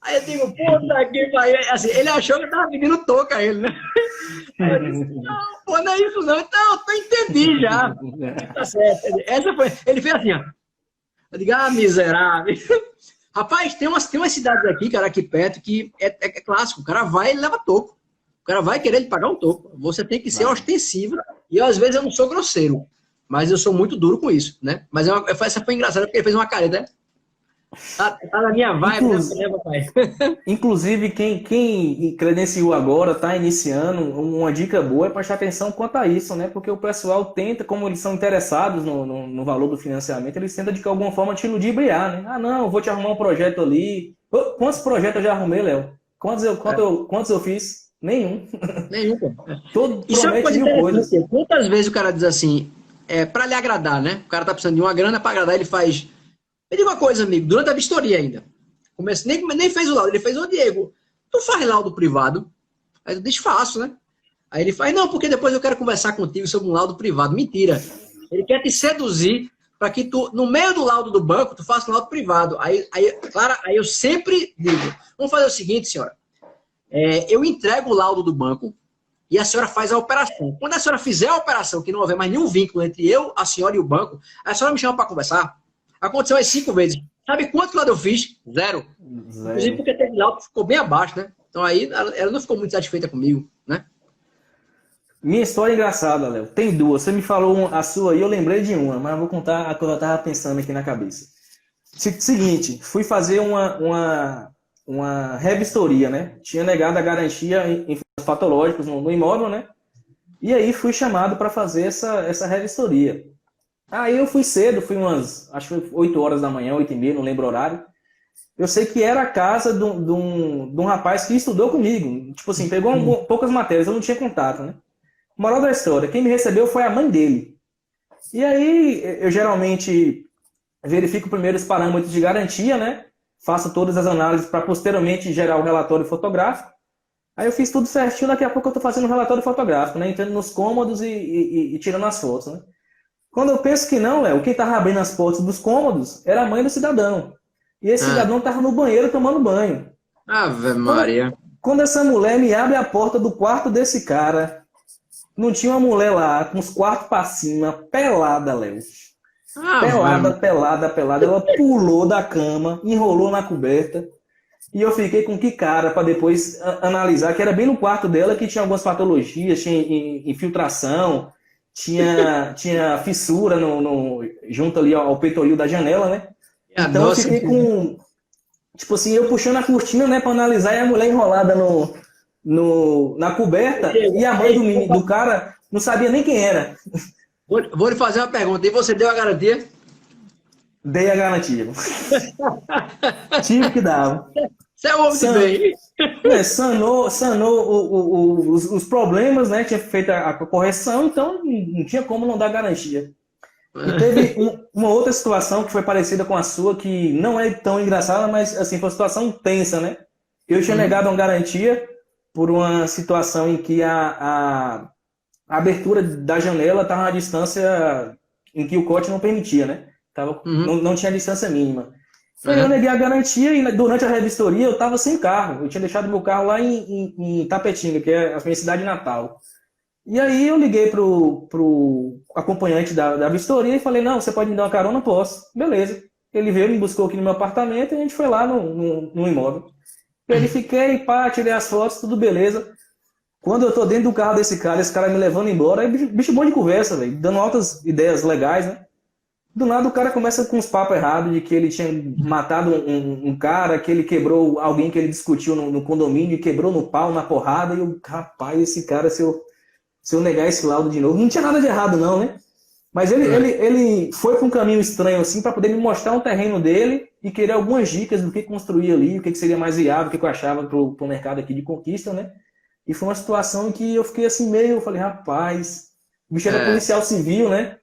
Aí eu digo, puta que pariu. Assim, ele achou que eu tava pedindo toca a ele, né? Aí eu disse, não, pô, não é isso não. Então, eu entendi já. Tá certo. Ele fez assim, ó. Eu digo, miserável. Rapaz, tem umas cidades aqui, cara, aqui perto, que é clássico. O cara vai e leva toco. O cara vai querer lhe pagar um toco. Você tem que ser ostensivo. E às vezes eu não sou grosseiro. Mas eu sou muito duro com isso, né? Mas essa foi engraçada porque ele fez uma careta, né? Tá na minha vibe, né, papai? Inclusive, quem credenciou agora, está iniciando, uma dica boa é prestar atenção quanto a isso, né? Porque o pessoal tenta, como eles são interessados no valor do financiamento, eles tentam de alguma forma te ludibriar, né? Ah, não, vou te arrumar um projeto ali. Quantos projetos eu já arrumei, Léo? Quantos eu fiz? Nenhum. Nenhum, pô. Todo isso promete é uma mil coisas. Quantas vezes o cara diz assim, para lhe agradar, né? O cara tá precisando de uma grana para agradar, ele faz... Me diga uma coisa, amigo, durante a vistoria ainda. Nem fez o laudo, ele fez: ô Diego, tu faz laudo privado? Aí eu disse: faço, né? Aí ele faz: não, porque depois eu quero conversar contigo sobre um laudo privado. Mentira. Ele quer te seduzir para que tu, no meio do laudo do banco, tu faça um laudo privado. Clara, aí eu sempre digo: vamos fazer o seguinte, senhora. Eu entrego o laudo do banco e a senhora faz a operação. Quando a senhora fizer a operação, que não houver mais nenhum vínculo entre eu, a senhora e o banco, a senhora me chama para conversar. Aconteceu as 5 vezes. Sabe quanto laudo eu fiz? 0. Inclusive porque teve laudo que ficou bem abaixo, né? Então aí ela não ficou muito satisfeita comigo, né? Minha história é engraçada, Léo. Tem duas. Você me falou a sua aí, eu lembrei de uma, mas eu vou contar a que eu estava pensando aqui na cabeça. Seguinte, fui fazer uma revistoria, né? Tinha negado a garantia em patológicos no imóvel, né? E aí fui chamado para fazer essa revistoria. Aí eu fui cedo, fui acho que foi 8 horas da manhã, 8h30, não lembro o horário. Eu sei que era a casa de um rapaz que estudou comigo. Tipo assim, pegou poucas matérias, eu não tinha contato, né? Moral da história, quem me recebeu foi a mãe dele. E aí eu geralmente verifico primeiro os parâmetros de garantia, né? Faço todas as análises para posteriormente gerar o relatório fotográfico. Aí eu fiz tudo certinho, daqui a pouco eu estou fazendo um relatório fotográfico, né? Entrando nos cômodos e tirando as fotos, né? Quando eu penso que não, Léo, quem estava abrindo as portas dos cômodos era a mãe do cidadão. E esse cidadão estava no banheiro tomando banho. Ave Maria. Quando essa mulher me abre a porta do quarto desse cara, não tinha uma mulher lá, com os quartos para cima, pelada, Léo. Pelada. Ela pulou da cama, enrolou na coberta. E eu fiquei com que cara para depois analisar, que era bem no quarto dela, que tinha algumas patologias, tinha infiltração, tinha fissura junto ali ao peitoril da janela, né? Então eu fiquei com... Tipo assim, eu puxando a cortina, né, para analisar, e a mulher enrolada na coberta, e a mãe do cara não sabia nem quem era. Vou lhe fazer uma pergunta. E você deu a garantia? Dei a garantia. Tive que dar. Você é o homem de bem. Sanou os problemas, né? Tinha feito a correção, então não tinha como não dar garantia. E teve uma outra situação que foi parecida com a sua, que não é tão engraçada, mas assim, foi uma situação tensa, né? Eu tinha negado uma garantia por uma situação em que a abertura da janela estava na distância em que o corte não permitia, né? Não tinha distância mínima. Eu neguei a garantia e durante a revistoria eu estava sem carro. Eu tinha deixado meu carro lá em Tapetinga, que é a minha cidade natal. E aí eu liguei pro acompanhante da vistoria e falei: não, você pode me dar uma carona? Posso. Beleza. Ele veio, me buscou aqui no meu apartamento e a gente foi lá no imóvel. Verifiquei, tirei as fotos, tudo beleza. Quando eu tô dentro do carro desse cara, esse cara me levando embora, aí bicho bom de conversa, velho, dando altas ideias legais, né? Do nada o cara começa com uns papos errados de que ele tinha matado um cara, que ele quebrou alguém que ele discutiu no condomínio e quebrou no pau, na porrada. E eu, rapaz, esse cara, se eu negar esse laudo de novo, não tinha nada de errado não, né? Mas ele foi para um caminho estranho assim para poder me mostrar um terreno dele e querer algumas dicas do que construir ali, o que seria mais viável, o que eu achava pro mercado aqui de conquista, né? E foi uma situação em que eu fiquei assim eu falei, rapaz, o bicho era policial civil, né?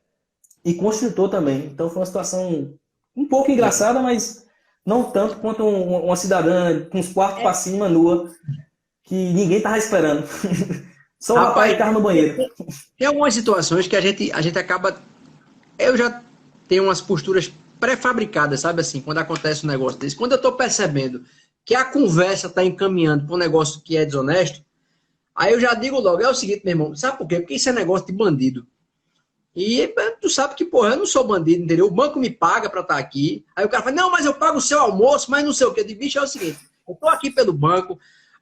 E construtor também. Então foi uma situação um pouco engraçada, mas não tanto quanto uma cidadã com os quartos para cima, nua, que ninguém tava esperando. Só o rapaz que tava no banheiro. Tem algumas situações que a gente acaba... Eu já tenho umas posturas pré-fabricadas, sabe assim, quando acontece um negócio desse. Quando eu estou percebendo que a conversa está encaminhando para um negócio que é desonesto, aí eu já digo logo, é o seguinte, meu irmão, sabe por quê? Porque isso é negócio de bandido. E tu sabe que, porra, eu não sou bandido, entendeu? O banco me paga pra estar aqui. Aí o cara fala, não, mas eu pago o seu almoço, mas não sei o quê. Eu digo, bicho, é o seguinte, eu tô aqui pelo banco,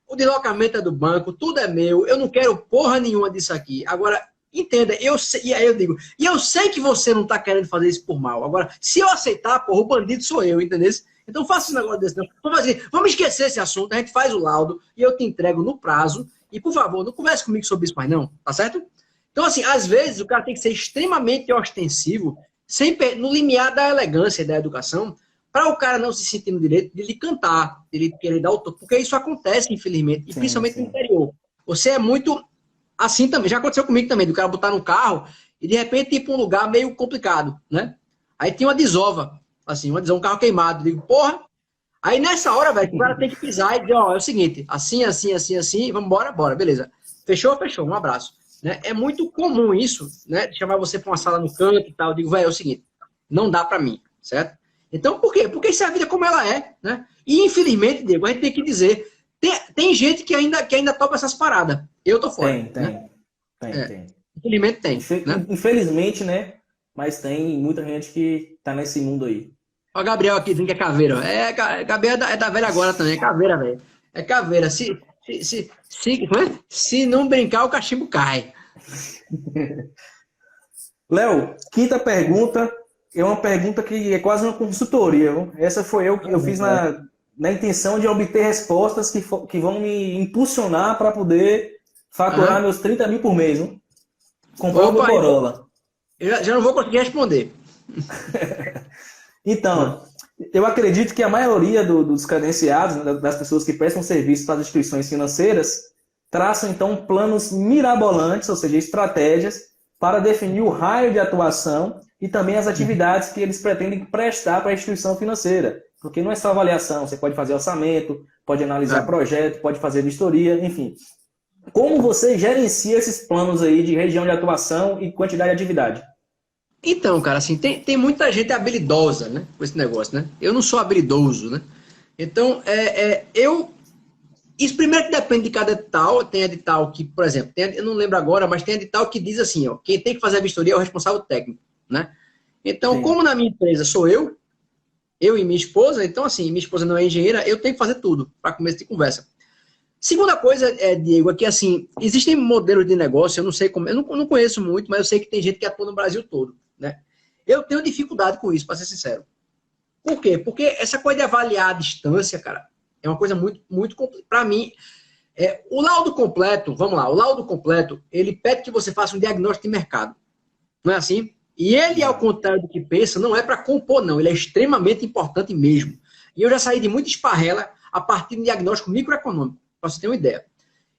o deslocamento é do banco, tudo é meu, eu não quero porra nenhuma disso aqui. Agora, entenda, eu sei, e aí eu digo, e eu sei que você não tá querendo fazer isso por mal. Agora, se eu aceitar, porra, o bandido sou eu, entendeu? Então faça um negócio desse, não. Vamos esquecer esse assunto, a gente faz o laudo e eu te entrego no prazo. E, por favor, não converse comigo sobre isso mais não, tá certo? Então, assim, às vezes o cara tem que ser extremamente ostensivo, no limiar da elegância e da educação, para o cara não se sentir no direito de lhe cantar, de lhe querer dar o toque, porque isso acontece, infelizmente, e principalmente no interior. Você é muito assim também, já aconteceu comigo também, do cara botar no carro e de repente ir para um lugar meio complicado, né? Aí tinha uma desova, assim, um carro queimado. Eu digo, porra, Aí nessa hora, velho, o cara tem que pisar e dizer, ó, é o seguinte, assim, assim, assim, assim, vamos embora, bora, beleza. Fechou, fechou, um abraço. Né? É muito comum isso, né? De chamar você para uma sala no canto e tal. Eu digo, velho, é o seguinte, não dá para mim, certo? Então, por quê? Porque isso é a vida como ela é, né? E infelizmente, Diego, a gente tem que dizer, tem gente que ainda topa essas paradas. Eu tô fora, Tem, né? tem, tem, É, tem. infelizmente tem, né? Infelizmente, né? Mas tem muita gente que tá nesse mundo aí. Ó, o Gabriel aqui dizendo que é caveira. Gabriel é da velha agora também, é caveira, velho. É caveira. Se não brincar, o cachimbo cai. Léo, quinta pergunta é uma pergunta que é quase uma consultoria. Viu? Essa foi eu que eu fiz na intenção de obter respostas que vão me impulsionar para poder faturar Aham. meus 30 mil por mês. Viu? Comprar o meu Opa, Corolla. eu já não vou conseguir responder. Então, eu acredito que a maioria dos credenciados, né, das pessoas que prestam serviço para as instituições financeiras, traçam então planos mirabolantes, ou seja, estratégias para definir o raio de atuação e também as atividades que eles pretendem prestar para a instituição financeira. Porque não é só avaliação, você pode fazer orçamento, pode analisar É. projeto, pode fazer vistoria, enfim. Como você gerencia esses planos aí de região de atuação e quantidade de atividade? Então, cara, assim, tem muita gente habilidosa, né, com esse negócio, né? Eu não sou habilidoso, né? Então, isso primeiro que depende de cada edital. Tem edital que, por exemplo, eu não lembro agora, mas tem edital que diz assim, ó, quem tem que fazer a vistoria é o responsável técnico, né? Então, Sim. como na minha empresa sou eu e minha esposa, então assim, minha esposa não é engenheira, eu tenho que fazer tudo para começo de conversa. Segunda coisa, Diego, é que assim, existem modelos de negócio, eu não sei como, eu não conheço muito, mas eu sei que tem gente que atua no Brasil todo, né? Eu tenho dificuldade com isso, para ser sincero. Por quê? Porque essa coisa de avaliar a distância, cara, é uma coisa muito, muito complicada. Para mim, o laudo completo, vamos lá, o laudo completo, ele pede que você faça um diagnóstico de mercado. Não é assim? E ele, ao Exato. contrário do que pensa, não é para compor, não. Ele é extremamente importante mesmo. E eu já saí de muita esparrela a partir de um diagnóstico microeconômico, para você ter uma ideia.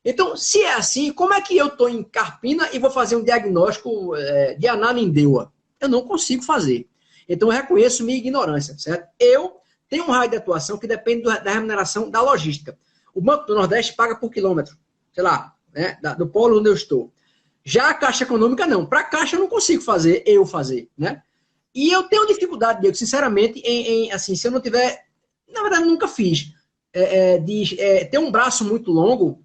Então, se é assim, como é que eu estou em Carpina e vou fazer um diagnóstico de Ananindeua? Eu não consigo fazer. Então, eu reconheço minha ignorância, certo? Eu tenho um raio de atuação que depende da remuneração da logística. O Banco do Nordeste paga por quilômetro, sei lá, né, do polo onde eu estou. Já a Caixa Econômica, não. Para a Caixa, eu não consigo fazer, né? E eu tenho dificuldade, Diego, sinceramente, assim, se eu não tiver, na verdade, nunca fiz, ter um braço muito longo,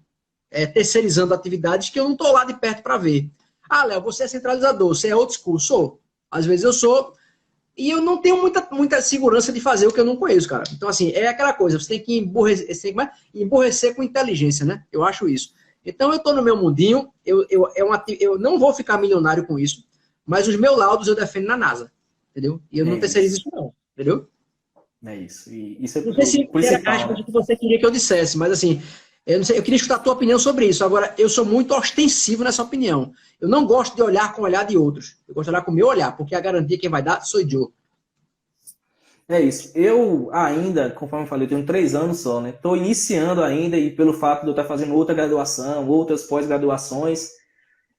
terceirizando atividades que eu não estou lá de perto para ver. Ah, Léo, você é centralizador, você é outro school, sou. Às vezes eu sou, e eu não tenho muita segurança de fazer o que eu não conheço, cara. Então, assim, é aquela coisa, você tem que emborrecer com inteligência, né? Eu acho isso. Então, eu estou no meu mundinho, eu não vou ficar milionário com isso, mas os meus laudos eu defendo na NASA, entendeu? E eu É não terceirizo isso. isso, não, entendeu? É isso. E isso é Não sei o se era a principal, resposta né? que você queria que eu dissesse, mas assim, eu não sei, eu queria escutar a tua opinião sobre isso. Agora, eu sou muito ostensivo nessa opinião. Eu não gosto de olhar com o olhar de outros. Eu gosto de olhar com o meu olhar, porque a garantia quem vai dar sou eu. É isso. Eu ainda, conforme eu falei, eu tenho 3 anos só, né? Estou iniciando ainda e pelo fato de eu estar fazendo outra graduação, outras pós-graduações,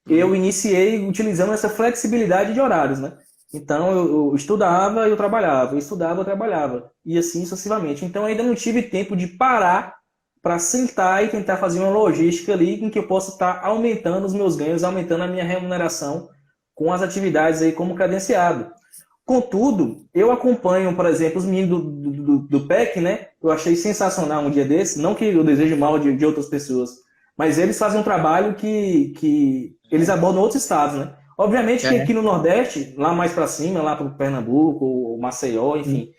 eu Uhum. iniciei utilizando essa flexibilidade de horários, né? Então eu estudava e eu trabalhava, eu estudava e eu trabalhava, e assim sucessivamente. Então eu ainda não tive tempo de parar para sentar e tentar fazer uma logística ali em que eu possa estar aumentando os meus ganhos, aumentando a minha remuneração com as atividades aí como credenciado. Contudo, eu acompanho, por exemplo, os meninos do PEC, né? Eu achei sensacional um dia desse, não que eu deseje mal de outras pessoas, mas eles fazem um trabalho que eles abordam outros estados, né? Obviamente que É. aqui no Nordeste, lá mais para cima, lá para o Pernambuco, ou Maceió, enfim,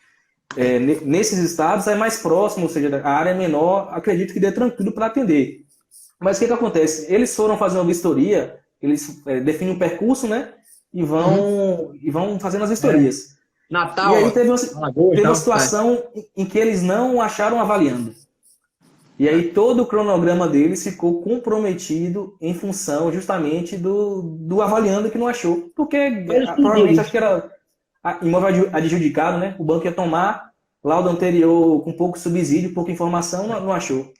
nesses estados é mais próximo, ou seja, a área é menor, acredito que dê tranquilo para atender. Mas o que acontece? Eles foram fazer uma vistoria, eles definem um percurso, né? Uhum. E vão fazendo as É. vistorias. E aí Natal, Alagoas e teve uma tal. É. situação em que eles não acharam avaliando. E aí todo o cronograma deles ficou comprometido em função justamente do avaliando que não achou. Porque Vários provavelmente acho pedidos. que era imóvel adjudicado, né? O banco ia tomar, laudo anterior com pouco subsídio, pouca informação, não achou.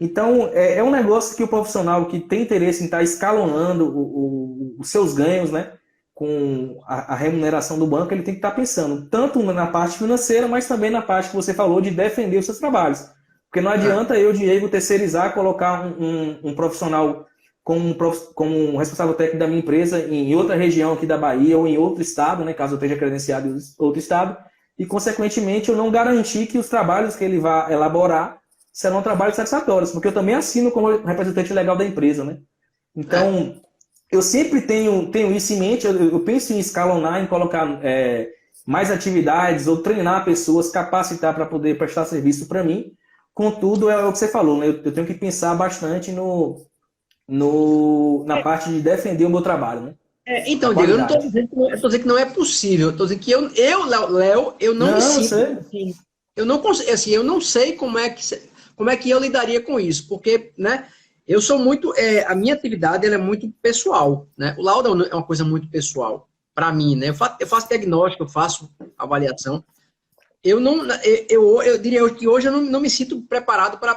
Então, é um negócio que o profissional que tem interesse em estar escalonando os seus ganhos, né? com a remuneração do banco, ele tem que estar pensando tanto na parte financeira, mas também na parte que você falou de defender os seus trabalhos. Porque não adianta eu, Diego, terceirizar, colocar um profissional como responsável técnico da minha empresa em outra região aqui da Bahia ou em outro estado, né, caso eu esteja credenciado em outro estado, e, consequentemente, eu não garantir que os trabalhos que ele vai elaborar serão trabalhos satisfatórios, porque eu também assino como representante legal da empresa, né? Então, eu sempre tenho isso em mente, eu penso em escalonar, em colocar mais atividades ou treinar pessoas, capacitar para poder prestar serviço para mim. Contudo, é o que você falou, né? Eu tenho que pensar bastante na parte de defender o meu trabalho, né? Então, Diego, eu não estou dizendo que eu tô dizendo que não é possível. Eu estou dizendo que Léo, eu não me sinto assim. Eu não consigo, assim, eu não sei como é que eu lidaria com isso, porque, né? Eu sou muito, a minha atividade ela é muito pessoal, né? O laudo é uma coisa muito pessoal para mim, né? Eu faço diagnóstico, eu faço avaliação. Eu diria que hoje eu não me sinto preparado para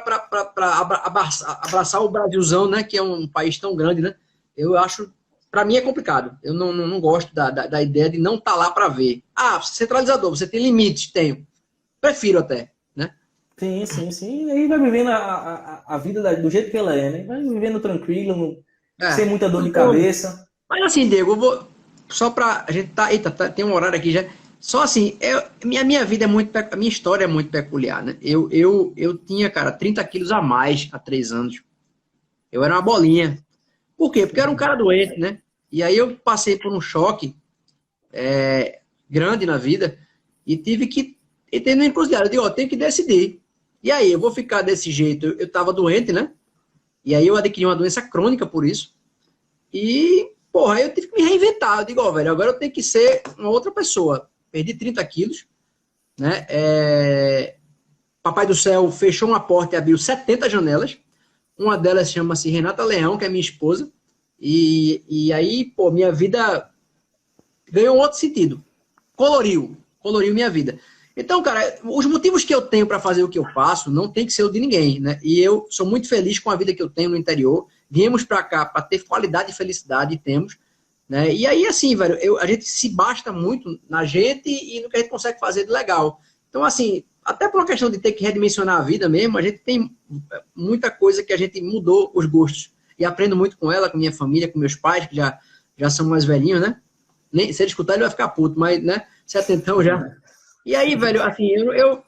abraçar o Brasilzão, né? Que é um país tão grande, né? Eu acho, para mim é complicado. Eu não gosto da ideia de não estar lá para ver. Ah, centralizador, você tem limites? Tenho. Prefiro até, né? Sim. E aí vai vivendo a vida do jeito que ela é, né? Vai vivendo tranquilo, sem muita dor de cabeça. Mas assim, Diego, eu vou. Só pra. A gente tá. Eita, tem um horário aqui já. Só assim, minha vida é muito. A minha história é muito peculiar, né? Eu tinha, cara, 30 quilos a mais há 3 anos. Eu era uma bolinha. Por quê? Porque eu era um cara doente, né? E aí eu passei por um choque grande na vida e tive que. E tendo uma encruzilhada, eu digo, ó, tenho que decidir. E aí, eu vou ficar desse jeito. Eu tava doente, né? E aí eu adquiri uma doença crônica por isso. E, porra, eu tive que me reinventar. Eu digo, ó, velho, agora eu tenho que ser uma outra pessoa. Perdi 30 quilos, né? Papai do Céu fechou uma porta e abriu 70 janelas. Uma delas chama-se Renata Leão, que é minha esposa. E aí, pô, minha vida ganhou um outro sentido. Coloriu minha vida. Então, cara, os motivos que eu tenho para fazer o que eu faço não tem que ser o de ninguém, né? E eu sou muito feliz com a vida que eu tenho no interior. Viemos para cá para ter qualidade e felicidade, e temos, né? E aí, assim, velho, a gente se basta muito na gente e no que a gente consegue fazer de legal. Então, assim, até por uma questão de ter que redimensionar a vida mesmo, a gente tem muita coisa que a gente mudou os gostos. E aprendo muito com ela, com minha família, com meus pais, que já são mais velhinhos, né? Nem, se ele escutar, ele vai ficar puto, mas, né? 70 já. E aí, velho, assim,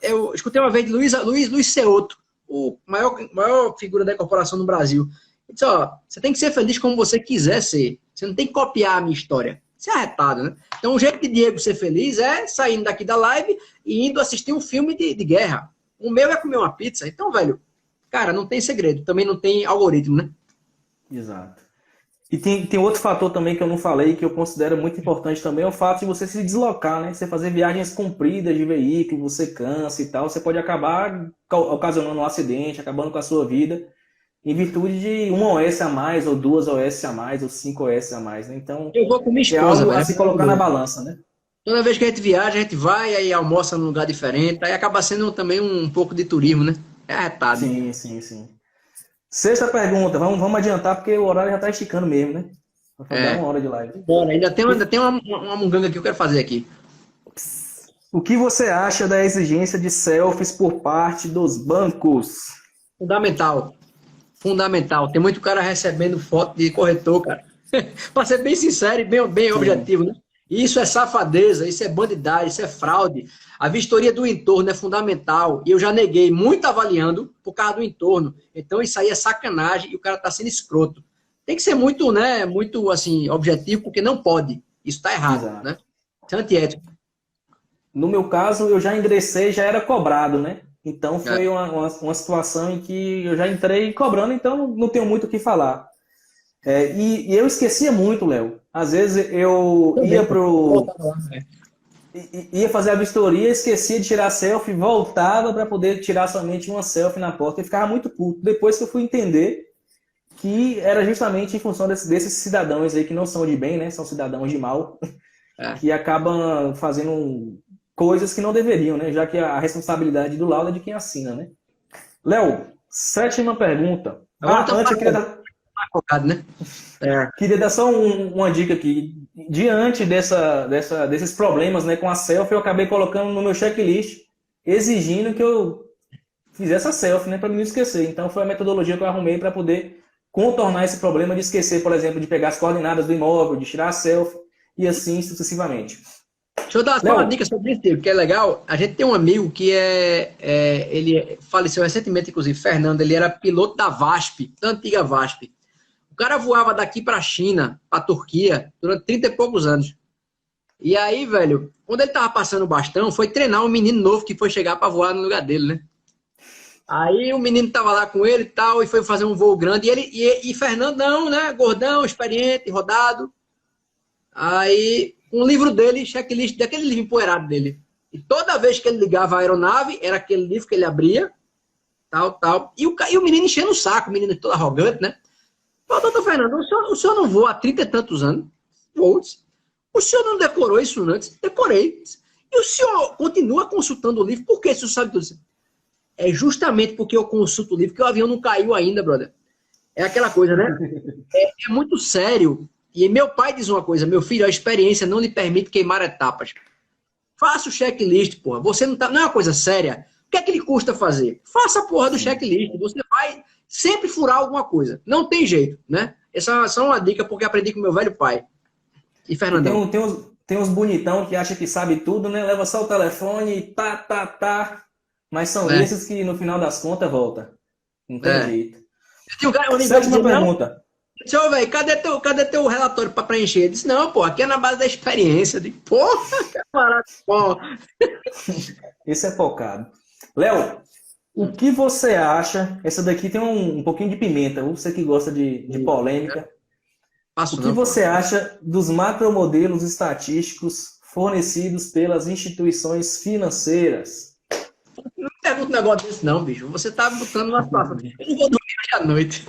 eu escutei uma vez de Luiz Ceoto, o maior figura da corporação no Brasil. Ele disse, ó, você tem que ser feliz como você quiser ser. Você não tem que copiar a minha história. Isso é arretado, né? Então, o jeito de Diego ser feliz é saindo daqui da live e indo assistir um filme de guerra. O meu é comer uma pizza. Então, velho, cara, não tem segredo. Também não tem algoritmo, né? Exato. E tem outro fator também que eu não falei, que eu considero muito importante também, é o fato de você se deslocar, né? Você fazer viagens compridas de veículo, você cansa e tal, você pode acabar ocasionando um acidente, acabando com a sua vida, em virtude de uma OS a mais, ou 2 OS a mais, ou 5 OS a mais, né? Então, eu vou com minha esposa, é algo a se colocar na balança, né? Toda vez que a gente viaja, a gente vai aí almoça num lugar diferente, aí acaba sendo também um pouco de turismo, né? É arretado. Sim. Sexta pergunta, vamos adiantar porque o horário já está esticando mesmo, né? Vai dar 1 hora de live. Bora, ainda tem uma munganga que eu quero fazer aqui. O que você acha da exigência de selfies por parte dos bancos? Fundamental. Tem muito cara recebendo foto de corretor, cara. Para ser bem sincero e bem objetivo, né? Isso é safadeza, isso é bandidagem, isso é fraude. A vistoria do entorno é fundamental. E eu já neguei muito avaliando por causa do entorno. Então isso aí é sacanagem e o cara está sendo escroto. Tem que ser muito, né, muito assim, objetivo, porque não pode. Isso está errado, Exato. Né? Isso é antiético. No meu caso, eu já ingressei, já era cobrado, né? Então foi uma situação em que eu já entrei cobrando, então não tenho muito o que falar. E eu esquecia muito, Léo. Às vezes eu ia fazer a vistoria, esquecia de tirar selfie, voltava para poder tirar somente uma selfie na porta e ficava muito puto. Depois que eu fui entender que era justamente em função desses cidadãos aí que não são de bem, né? São cidadãos de mal, que acabam fazendo coisas que não deveriam, né? Já que a responsabilidade do laudo é de quem assina, né? Léo, 7ª pergunta. Agora Focado, né? É. Queria dar só uma dica aqui. Diante desses problemas, né, com a selfie, eu acabei colocando no meu checklist, exigindo que eu fizesse a selfie, né, para não esquecer. Então foi a metodologia que eu arrumei para poder contornar esse problema de esquecer, por exemplo, de pegar as coordenadas do imóvel, de tirar a selfie e assim sucessivamente. Deixa eu dar só uma dica sobre isso, que é legal. A gente tem um amigo que ele faleceu recentemente, inclusive, Fernando. Ele era piloto da VASP, da antiga VASP. O cara voava daqui para a China, para a Turquia, durante 30 e poucos anos. E aí, velho, quando ele tava passando o bastão, foi treinar um menino novo que foi chegar para voar no lugar dele, né? Aí o menino tava lá com ele e tal, e foi fazer um voo grande. E Fernando, não, né? Gordão, experiente, rodado. Aí, um livro dele, checklist, daquele livro empoeirado dele. E toda vez que ele ligava a aeronave, era aquele livro que ele abria, tal. E o menino enchendo o saco, o menino todo arrogante, né? Ô, doutor Fernando, o senhor não voa há 30 e tantos anos? Vou. O senhor não decorou isso antes? Decorei. E o senhor continua consultando o livro? Por que o senhor sabe tudo isso? É justamente porque eu consulto o livro que o avião não caiu ainda, brother. É aquela coisa, né? É muito sério. E meu pai diz uma coisa, meu filho, a experiência não lhe permite queimar etapas. Faça o checklist, porra. Você não é uma coisa séria. O que é que lhe custa fazer? Faça a porra do checklist. Você vai sempre furar alguma coisa. Não tem jeito, né? Essa é só uma dica porque aprendi com meu velho pai. E Fernandão? Tem uns bonitão que acha que sabe tudo, né? Leva só o telefone e tá. Mas são esses que no final das contas volta. Não tem jeito. Tem um cara, Sétima pergunta. Senhor, velho, cadê teu relatório para preencher? Ele disse, não, pô, aqui é na base da experiência. Eu digo, porra, camarada, pô. Esse é focado. Léo, o que você acha? Essa daqui tem um pouquinho de pimenta, você que gosta de polêmica. O que você acha dos macromodelos estatísticos fornecidos pelas instituições financeiras? Não pergunta um negócio desse, não, bicho. Você tá botando uma situação. Eu não vou dormir hoje à noite.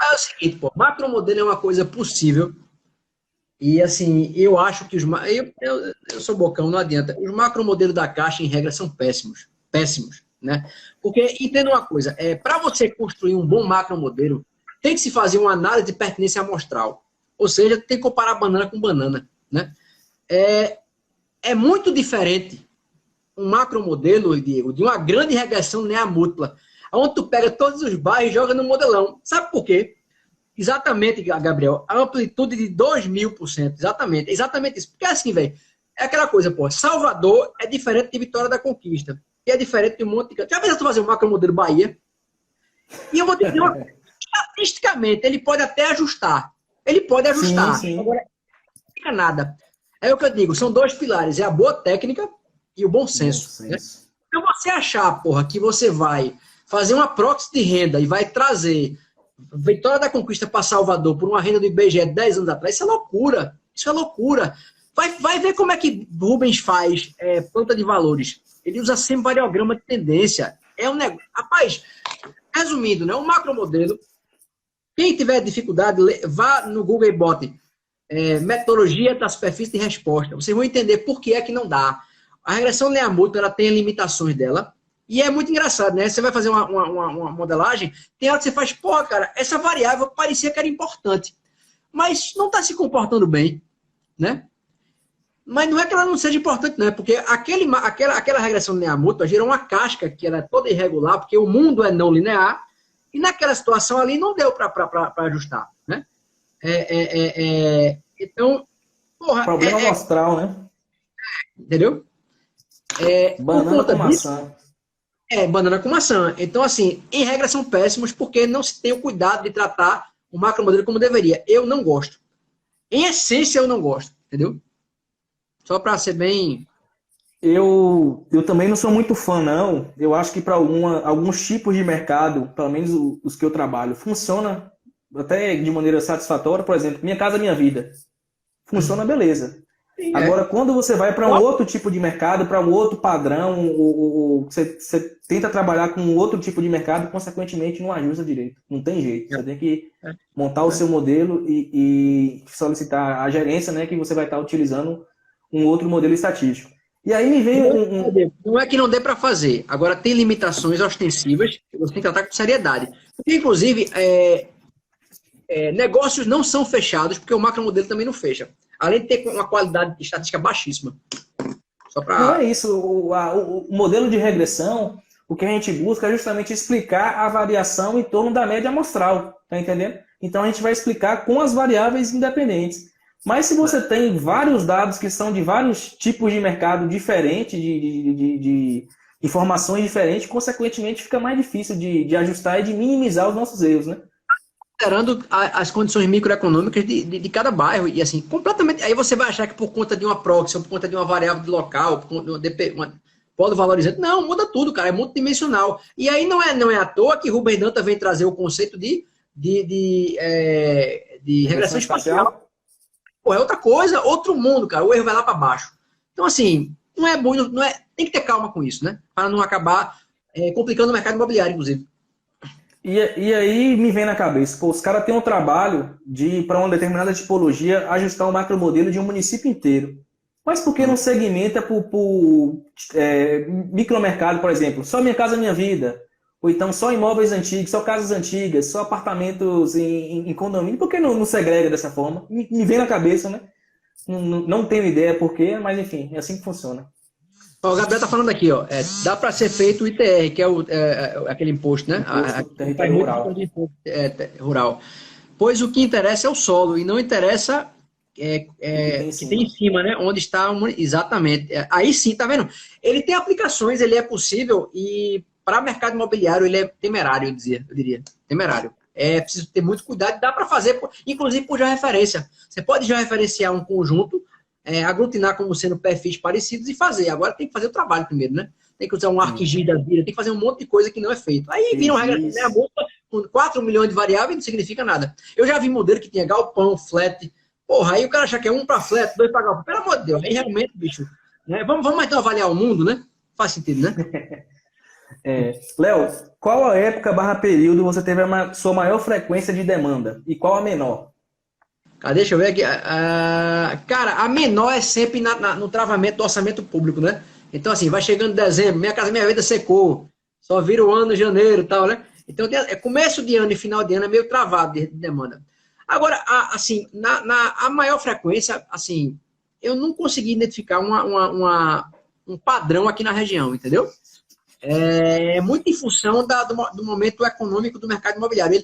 É o seguinte, pô, macromodelo é uma coisa possível. E assim, eu acho que eu sou bocão, não adianta. Os macromodelos da Caixa, em regra, são péssimos. Péssimos, né? Porque, entenda uma coisa, para você construir um bom macromodelo, tem que se fazer uma análise de pertinência amostral. Ou seja, tem que comparar banana com banana, né? É muito diferente um macromodelo, Diego, de uma grande regressão linear múltipla, onde tu pega todos os bairros e joga no modelão. Sabe por quê? Exatamente, Gabriel, a amplitude de 2000%. Exatamente isso. Porque assim, velho, é aquela coisa, pô, Salvador é diferente de Vitória da Conquista, que é diferente de um monte de... Já pensou tu fazer um macromodelo Bahia? E eu vou te dizer uma coisa, estatisticamente, ele pode até ajustar. Ele pode ajustar. Sim. Agora, não fica nada. É o que eu digo, são dois pilares, é a boa técnica e o bom senso. Né? Então você achar, porra, que você vai fazer uma proxy de renda e vai trazer Vitória da Conquista para Salvador por uma renda do IBGE de 10 anos atrás, isso é loucura. Isso é loucura. Vai ver como é que Rubens faz planta de valores. Ele usa sempre variograma de tendência. É um negócio. Rapaz, resumindo, né? Um macromodelo. Quem tiver dificuldade, vá no Google e bote metodologia da superfície de resposta. Vocês vão entender por que é que não dá. A regressão linear múltipla, ela tem limitações dela. E é muito engraçado, né? Você vai fazer uma modelagem, tem hora que você faz, porra, cara, essa variável parecia que era importante, mas não está se comportando bem, né? Mas não é que ela não seja importante, não é porque aquela regressão linear múltipla gerou uma casca que era toda irregular, porque o mundo é não linear, e naquela situação ali não deu para ajustar, né? Então, porra... Problema amostral, né? Entendeu? Banana com maçã. Banana com maçã. Então, assim, em regra são péssimos porque não se tem o cuidado de tratar o macromodelo como deveria. Eu não gosto. Em essência, eu não gosto. Entendeu? Só para ser bem... Eu também não sou muito fã, não. Eu acho que para alguns tipos de mercado, pelo menos os que eu trabalho, funciona até de maneira satisfatória. Por exemplo, Minha Casa Minha Vida. Funciona beleza. Agora, quando você vai para um outro tipo de mercado, para um outro padrão, você tenta trabalhar com um outro tipo de mercado, consequentemente não ajusta direito. Não tem jeito. Você tem que montar o seu modelo e solicitar a gerência, né, que você vai estar utilizando um outro modelo estatístico. E aí me vem Não é que não dê para fazer. Agora, tem limitações ostensivas que você tem que tratar com seriedade. Porque, inclusive, negócios não são fechados, porque o macromodelo também não fecha. Além de ter uma qualidade estatística baixíssima. Só Não é para... isso. O modelo de regressão, o que a gente busca é justamente explicar a variação em torno da média amostral, tá entendendo? Então a gente vai explicar com as variáveis independentes. Mas se você tem vários dados que são de vários tipos de mercado diferentes, de informações diferentes, consequentemente fica mais difícil de ajustar e de minimizar os nossos erros, né? Considerando as condições microeconômicas de cada bairro, e assim, completamente. Aí você vai achar que por conta de uma proxy, ou por conta de uma variável de local, por conta de uma polo valorizante, não, muda tudo, cara, é multidimensional. E aí não é à toa que Rubem Danta vem trazer o conceito de regressão espacial. Pô, é outra coisa, outro mundo, cara, o erro vai lá para baixo. Então, assim, não é bom, tem que ter calma com isso, né? Para não acabar complicando o mercado imobiliário, inclusive. E aí me vem na cabeça, pô, os caras têm um trabalho de, para uma determinada tipologia, ajustar o macromodelo de um município inteiro. Mas por que não segmenta por micromercado, por exemplo? Só Minha Casa Minha Vida. Ou então só imóveis antigos, só casas antigas, só apartamentos em condomínio. Por que não segrega dessa forma? Me vem na cabeça, né? Não tenho ideia por quê, mas enfim, é assim que funciona. Ó, o Gabriel tá falando aqui, ó, dá para ser feito o ITR, que é aquele imposto, né? Imposto Faz território muito rural. de imposto, rural. Pois o que interessa é o solo, e não interessa O que tem em que tem em cima. cima, né? Onde está exatamente. Aí sim, tá vendo? Ele tem aplicações, ele é possível, e para mercado imobiliário ele é temerário, eu diria. Temerário. É preciso ter muito cuidado, dá para fazer, inclusive por georreferência. Você pode georreferenciar um conjunto, aglutinar como sendo perfis parecidos e fazer. Agora tem que fazer o trabalho primeiro, né? Tem que usar um ArcGIS da vida, tem que fazer um monte de coisa que não é feito. Aí vira uma regra, né? A bolsa com 4 milhões de variáveis não significa nada. Eu já vi modelo que tinha galpão, flat. Porra, aí o cara acha que é um para flat, dois para galpão. Pelo amor de Deus, aí realmente, bicho. Né? Vamos então avaliar o mundo, né? Faz sentido, né? Léo, qual a época barra período você teve a sua maior frequência de demanda? E qual a menor? Cara, deixa eu ver aqui. Cara, a menor é sempre no travamento do orçamento público, né? Então, assim, vai chegando dezembro, Minha Casa Minha Vida secou, só vira o ano, janeiro e tal, né? Então, começo de ano e final de ano é meio travado de demanda. Agora, assim, a maior frequência, assim, eu não consegui identificar um padrão aqui na região, entendeu? É muito em função do momento econômico do mercado imobiliário.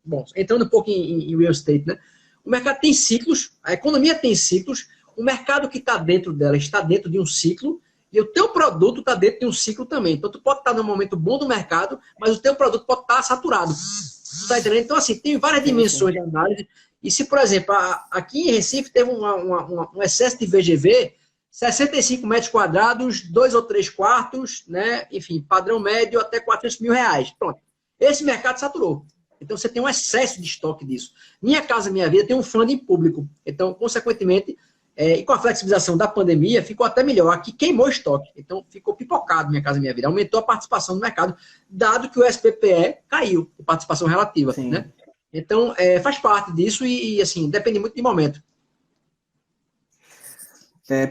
Bom, entrando um pouco em real estate, né? O mercado tem ciclos, a economia tem ciclos, o mercado que está dentro dela está dentro de um ciclo, e o teu produto está dentro de um ciclo também. Então, tu pode estar num momento bom do mercado, mas o teu produto pode estar saturado. Tu tá entendendo? Então, assim, tem várias dimensões de análise. E se, por exemplo, aqui em Recife teve um excesso de VGV, 65 metros quadrados, 2 ou 3 quartos, né? Enfim, padrão médio até 400 mil reais. Pronto. Esse mercado saturou. Então, você tem um excesso de estoque disso. Minha Casa Minha Vida tem um funding público. Então, consequentemente, e com a flexibilização da pandemia, ficou até melhor. Aqui queimou estoque. Então, ficou pipocado Minha Casa Minha Vida. Aumentou a participação no mercado, dado que o SPPE caiu, de participação relativa. Né? Então, faz parte disso e, assim, depende muito de momento.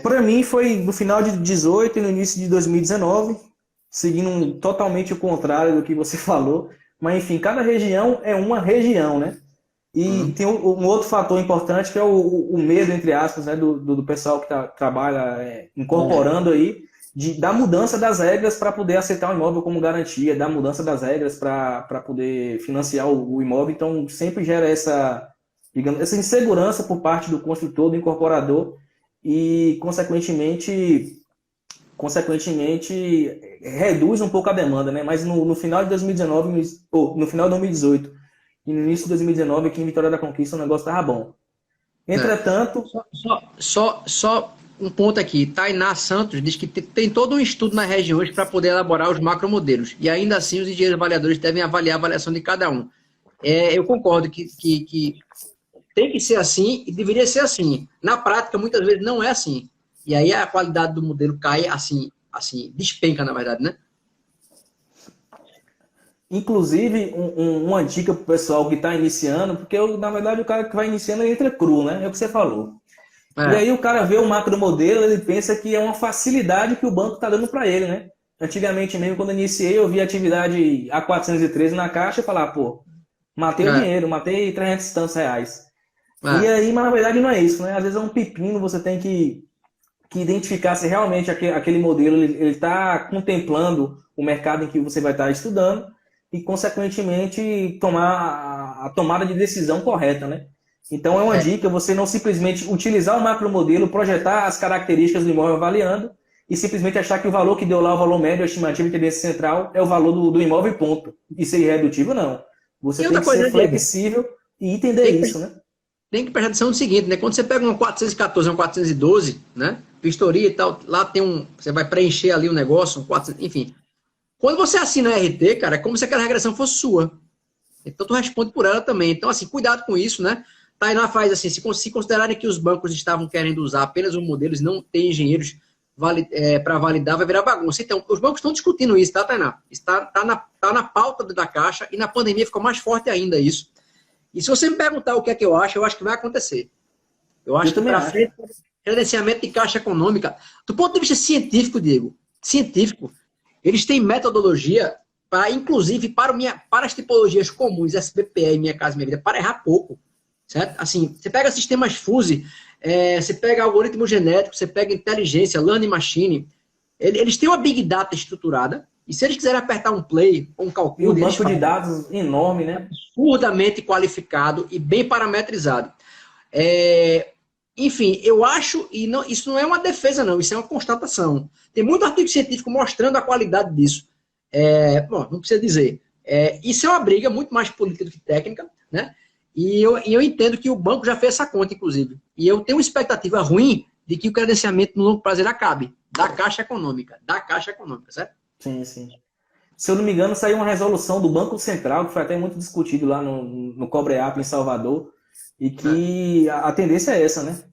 Para mim, foi no final de 2018 e no início de 2019, seguindo totalmente o contrário do que você falou. Mas, enfim, cada região é uma região, né? E tem um outro fator importante que é o medo, entre aspas, né, do pessoal que trabalha incorporando aí, da mudança das regras para poder aceitar o imóvel como garantia, da mudança das regras para poder financiar o imóvel. Então, sempre gera digamos, essa insegurança por parte do construtor, do incorporador e, consequentemente reduz um pouco a demanda, né? Mas no final de 2019, no final de 2018 e no início de 2019, aqui em Vitória da Conquista, o negócio estava bom. Entretanto... Só um ponto aqui. Tainá Santos diz que tem todo um estudo na região hoje para poder elaborar os macromodelos. E ainda assim, os engenheiros avaliadores devem avaliar a avaliação de cada um. Eu concordo que tem que ser assim e deveria ser assim. Na prática, muitas vezes não é assim. E aí a qualidade do modelo cai assim despenca, na verdade, né? Inclusive, uma dica para o pessoal que está iniciando, porque na verdade o cara que vai iniciando ele entra cru, né? É o que você falou. E aí o cara vê o macro modelo, ele pensa que é uma facilidade que o banco está dando para ele, né? Antigamente mesmo, quando eu iniciei, eu vi atividade a 413 na caixa e falava, pô, matei o dinheiro, matei 300 e tantos reais. E aí, mas na verdade não é isso, né? Às vezes é um pepino, você tem que identificar se realmente aquele modelo ele está contemplando o mercado em que você vai estar estudando e, consequentemente, tomar a tomada de decisão correta, né? Então, é uma dica você não simplesmente utilizar o macromodelo, projetar as características do imóvel avaliando e simplesmente achar que o valor que deu lá, o valor médio, a estimativa de tendência central, é o valor do imóvel e ponto. E ser irredutível, não. Você tem que ser flexível e entender isso, né? Tem que prestar atenção no seguinte, né? Quando você pega uma 414, uma 412, né? Vistoria e tal, lá tem você vai preencher ali o negócio, um 400, enfim. Quando você assina a RT, cara, é como se aquela regressão fosse sua. Então, tu responde por ela também. Então, assim, cuidado com isso, né? Tainá faz assim, se considerarem que os bancos estavam querendo usar apenas um modelo e não tem engenheiros para validar, vai virar bagunça. Então, os bancos estão discutindo isso, tá, Tainá? Tá na pauta da Caixa e na pandemia ficou mais forte ainda isso. E se você me perguntar o que é que eu acho que vai acontecer. Eu acho que para frente, credenciamento de Caixa Econômica, do ponto de vista científico, Diego, científico, eles têm metodologia para, inclusive, para as tipologias comuns, SBPE, Minha Casa Minha Vida, para errar pouco. Certo? Assim, você pega sistemas FUSE, você pega algoritmo genético, você pega inteligência, learning machine, eles têm uma big data estruturada, e se eles quiserem apertar um play ou um cálculo... E um banco de dados enorme, né? Absurdamente qualificado e bem parametrizado. Enfim, eu acho, e não, isso não é uma defesa não, isso é uma constatação. Tem muito artigo científico mostrando a qualidade disso. Bom, não precisa dizer. Isso é uma briga muito mais política do que técnica, né? E eu entendo que o banco já fez essa conta, inclusive. E eu tenho uma expectativa ruim de que o credenciamento no longo prazo ele acabe. Da Caixa Econômica, certo? Sim, sim. Se eu não me engano, saiu uma resolução do Banco Central, que foi até muito discutido lá no Cobreap, em Salvador, e que a tendência é essa, né?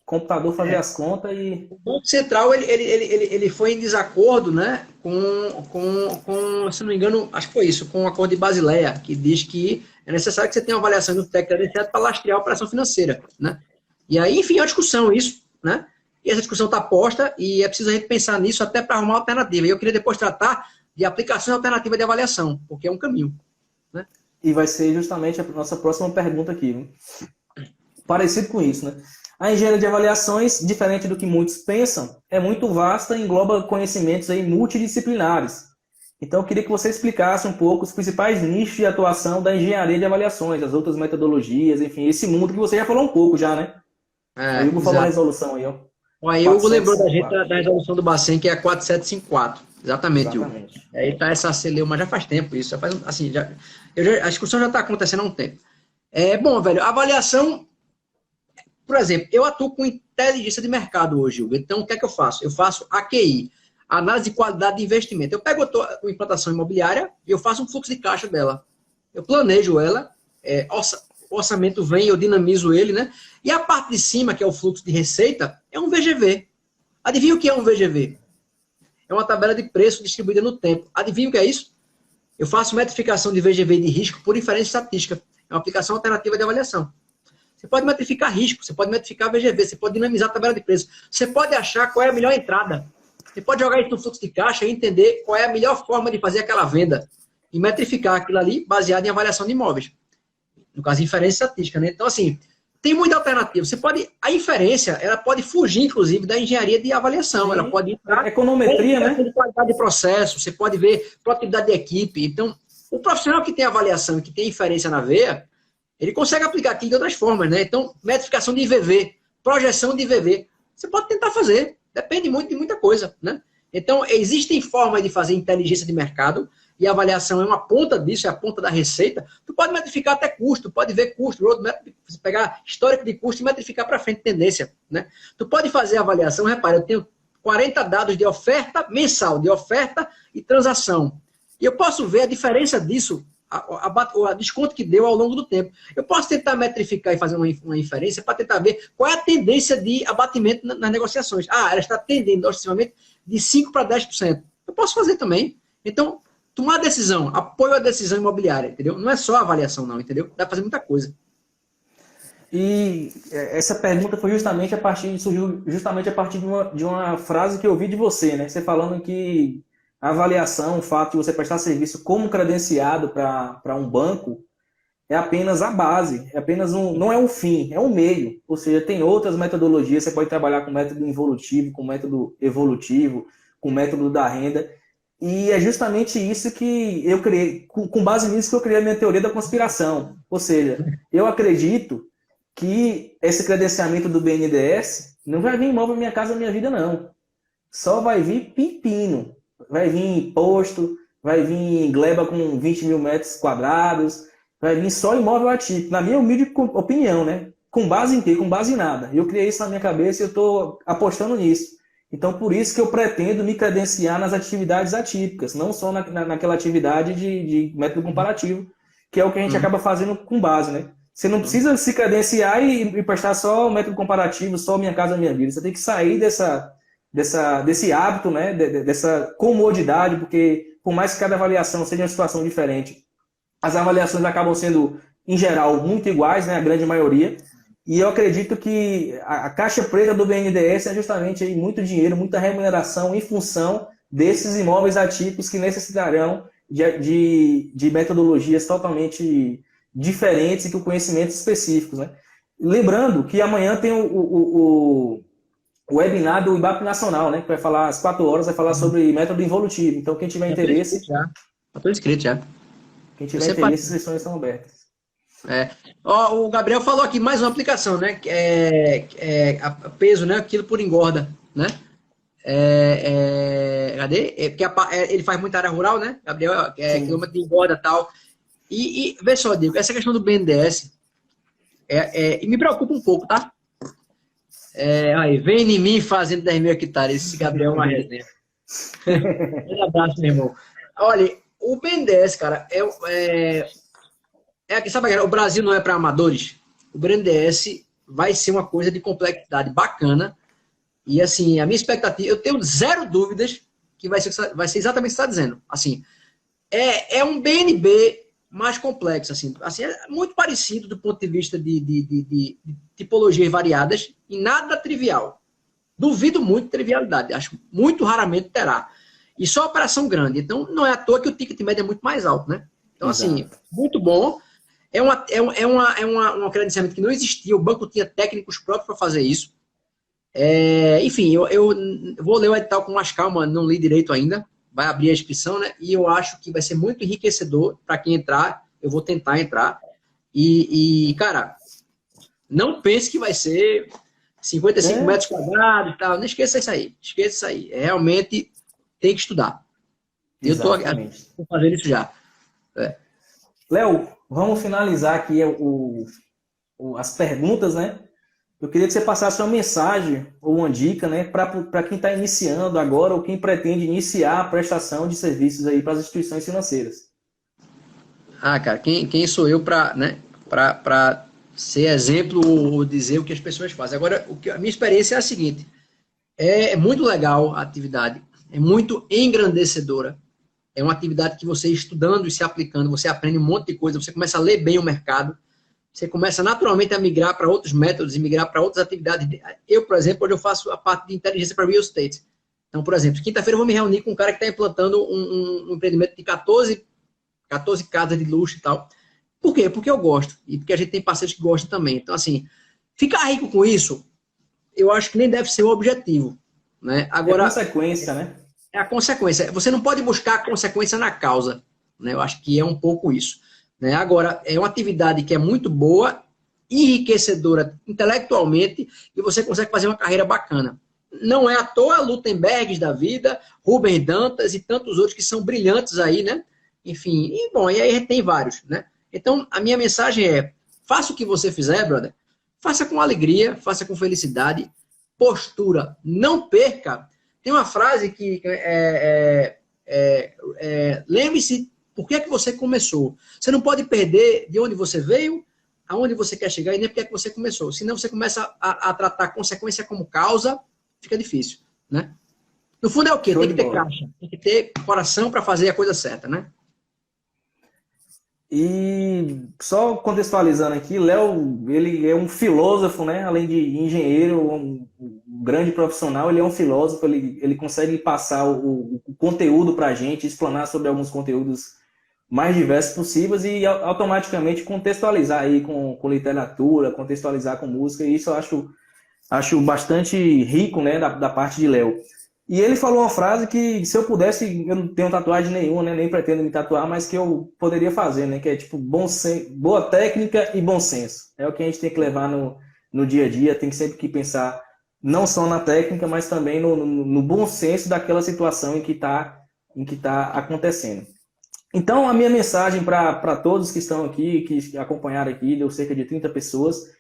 Computador fazer as contas e... O Banco Central, ele foi em desacordo, né, com, se não me engano, acho que foi isso, com o Acordo de Basileia, que diz que é necessário que você tenha uma avaliação do técnico para lastrear a operação financeira, né? E aí, enfim, é uma discussão isso, né? E essa discussão está posta e é preciso a gente pensar nisso até para arrumar uma alternativa. E eu queria depois tratar de aplicação alternativa de avaliação, porque é um caminho, né? E vai ser justamente a nossa próxima pergunta aqui, né? Parecido com isso, né? A engenharia de avaliações, diferente do que muitos pensam, é muito vasta e engloba conhecimentos aí multidisciplinares. Então, eu queria que você explicasse um pouco os principais nichos de atuação da engenharia de avaliações, as outras metodologias, enfim, esse mundo que você já falou um pouco já, né? O Hugo falou a resolução aí, ó. Aí o Hugo lembrou da gente da resolução do Bacen, que é a 4754. Exatamente, Hugo. Aí tá essa CLEU, mas já faz tempo isso. Já faz, assim, a discussão já está acontecendo há um tempo. Bom, velho, a avaliação... Por exemplo, eu atuo com inteligência de mercado hoje, Hugo. Então, o que é que eu faço? Eu faço AQI, análise de qualidade de investimento. Eu pego a implantação imobiliária e eu faço um fluxo de caixa dela. Eu planejo ela, o orçamento vem, eu dinamizo ele, né? E a parte de cima, que é o fluxo de receita, é um VGV. Adivinha o que é um VGV? É uma tabela de preço distribuída no tempo. Adivinha o que é isso? Eu faço metrificação de VGV de risco por inferência estatística. É uma aplicação alternativa de avaliação. Você pode metrificar risco, você pode metrificar VGV, você pode dinamizar a tabela de preço. Você pode achar qual é a melhor entrada. Você pode jogar isso no fluxo de caixa e entender qual é a melhor forma de fazer aquela venda. E metrificar aquilo ali baseado em avaliação de imóveis. No caso, inferência estatística, né? Então, assim, tem muita alternativa. A inferência, ela pode fugir, inclusive, da engenharia de avaliação. Sim. Ela pode entrar... Econometria, né? De qualidade de processo, você pode ver produtividade de equipe. Então, o profissional que tem avaliação e que tem inferência na veia, ele consegue aplicar aquilo de outras formas, né? Então, metrificação de IVV, projeção de IVV, você pode tentar fazer. Depende muito de muita coisa, né? Então, existem formas de fazer inteligência de mercado e a avaliação é uma ponta disso, é a ponta da receita. Tu pode metrificar até custo, pode ver custo, roadmap, você pegar histórico de custo e metrificar para frente tendência, né? Tu pode fazer a avaliação, repara, eu tenho 40 dados de oferta mensal, de oferta e transação. E eu posso ver a diferença disso, a desconto que deu ao longo do tempo. Eu posso tentar metrificar e fazer uma inferência para tentar ver qual é a tendência de abatimento nas negociações. Ela está tendendo ostensivamente de 5% para 10%. Eu posso fazer também. Então, tomar decisão, apoio à decisão imobiliária, entendeu? Não é só a avaliação, não, entendeu? Dá para fazer muita coisa. E essa pergunta foi surgiu justamente a partir de uma frase que eu ouvi de você, né? Você falando que a avaliação, o fato de você prestar serviço como credenciado para um banco, é apenas a base, é apenas não é um fim, é um meio. Ou seja, tem outras metodologias, você pode trabalhar com método involutivo, com método evolutivo, com método da renda. E é justamente isso que eu criei, com base nisso que eu criei a minha teoria da conspiração. Ou seja, eu acredito que esse credenciamento do BNDES não vai vir imóvel Minha Casa Minha Vida, não. Só vai vir pepino. Vai vir imposto, vai vir gleba com 20 mil metros quadrados, vai vir só imóvel atípico. Na minha humilde opinião, né? Com base em quê? Com base em nada. Eu criei isso na minha cabeça e eu estou apostando nisso. Então, por isso que eu pretendo me credenciar nas atividades atípicas, não só naquela atividade de método comparativo, que é o que a gente acaba fazendo com base, né? Você não precisa se credenciar e prestar só o método comparativo, só Minha Casa Minha Vida. Você tem que sair desse hábito, né? Dessa comodidade, porque por mais que cada avaliação seja uma situação diferente, as avaliações acabam sendo, em geral, muito iguais, né? A grande maioria. E eu acredito que a caixa preta do BNDES é justamente aí muito dinheiro, muita remuneração em função desses imóveis atípicos que necessitarão de metodologias totalmente diferentes e com conhecimentos específicos, né? Lembrando que amanhã tem o webinar do IBAP Nacional, né? Que vai falar às 4 horas, vai falar sobre método involutivo. Então, quem tiver interesse... Estou inscrito já. Quem tiver interesse, as sessões estão abertas. O Gabriel falou aqui mais uma aplicação, né? Que a peso, né? Quilo por engorda, né? Cadê? Porque ele faz muita área rural, né? Gabriel, quilômetro de engorda e tal. E vê só, Diego, essa questão do BNDES me preocupa um pouco, tá? Aí, vem em mim fazendo 10 mil hectares. Esse Gabriel é uma resenha. Um abraço, meu irmão. Olha, o BNDES, cara, sabe, o Brasil não é para amadores. O BNDES vai ser uma coisa de complexidade bacana. E, assim, a minha expectativa, eu tenho zero dúvidas que vai ser exatamente o que você está dizendo. Assim, é um BNB mais complexo, assim, é muito parecido do ponto de vista de tipologias variadas e nada trivial. Duvido muito de trivialidade, acho muito raramente terá. E só operação grande, então não é à toa que o ticket médio é muito mais alto, né? Então, assim, muito bom. É um credenciamento que não existia, o banco tinha técnicos próprios para fazer isso. Enfim, eu vou ler o edital com mais calma, não li direito ainda. Vai abrir a inscrição, né? E eu acho que vai ser muito enriquecedor para quem entrar. Eu vou tentar entrar. E, cara, não pense que vai ser 55 metros quadrados e tal. Não esqueça isso aí. Esqueça isso aí. Realmente tem que estudar. Exatamente. Eu estou fazendo isso já. Léo, vamos finalizar aqui as perguntas, né? Eu queria que você passasse uma mensagem ou uma dica, né, para quem está iniciando agora ou quem pretende iniciar a prestação de serviços aí para as instituições financeiras. Cara, quem sou eu para, né, para ser exemplo ou dizer o que as pessoas fazem? Agora, a minha experiência é a seguinte: é muito legal a atividade, é muito engrandecedora. É uma atividade que você estudando e se aplicando, você aprende um monte de coisa, você começa a ler bem o mercado. Você começa naturalmente a migrar para outros métodos e migrar para outras atividades. Eu, por exemplo, hoje eu faço a parte de inteligência para real estate. Então, por exemplo, quinta-feira eu vou me reunir com um cara que está implantando um empreendimento de 14 casas de luxo e tal. Por quê? Porque eu gosto. E porque a gente tem parceiros que gostam também. Então, assim, ficar rico com isso, eu acho que nem deve ser o objetivo. Né? Agora, é a consequência, né? É a consequência. Você não pode buscar a consequência na causa. Né? Eu acho que é um pouco isso. Né? Agora, é uma atividade que é muito boa, enriquecedora intelectualmente, e você consegue fazer uma carreira bacana. Não é à toa Lutembergs da vida, Rubens Dantas e tantos outros que são brilhantes aí, né? Enfim, e aí tem vários, né? Então, a minha mensagem é: faça o que você fizer, brother, faça com alegria, faça com felicidade, postura, não perca. Tem uma frase que lembre-se por que é que você começou. Você não pode perder de onde você veio, aonde você quer chegar e nem por que é que você começou. Senão você começa a tratar a consequência como causa, fica difícil, né? No fundo é o quê? Tem que ter caixa, tem que ter coração para fazer a coisa certa, né? E só contextualizando aqui, Léo, ele é um filósofo, né? Além de engenheiro, um grande profissional, ele é um filósofo, ele consegue passar o conteúdo para a gente, explanar sobre alguns conteúdos mais diversos possíveis e automaticamente contextualizar aí com literatura, contextualizar com música, e isso eu acho bastante rico, né, da parte de Léo. E ele falou uma frase que, se eu pudesse, eu não tenho tatuagem nenhuma, né, nem pretendo me tatuar, mas que eu poderia fazer, né, que é tipo boa técnica e bom senso. É o que a gente tem que levar no dia a dia, tem que sempre que pensar não só na técnica, mas também no bom senso daquela situação em que tá acontecendo. Então, a minha mensagem para todos que estão aqui, que acompanharam aqui, deu cerca de 30 pessoas,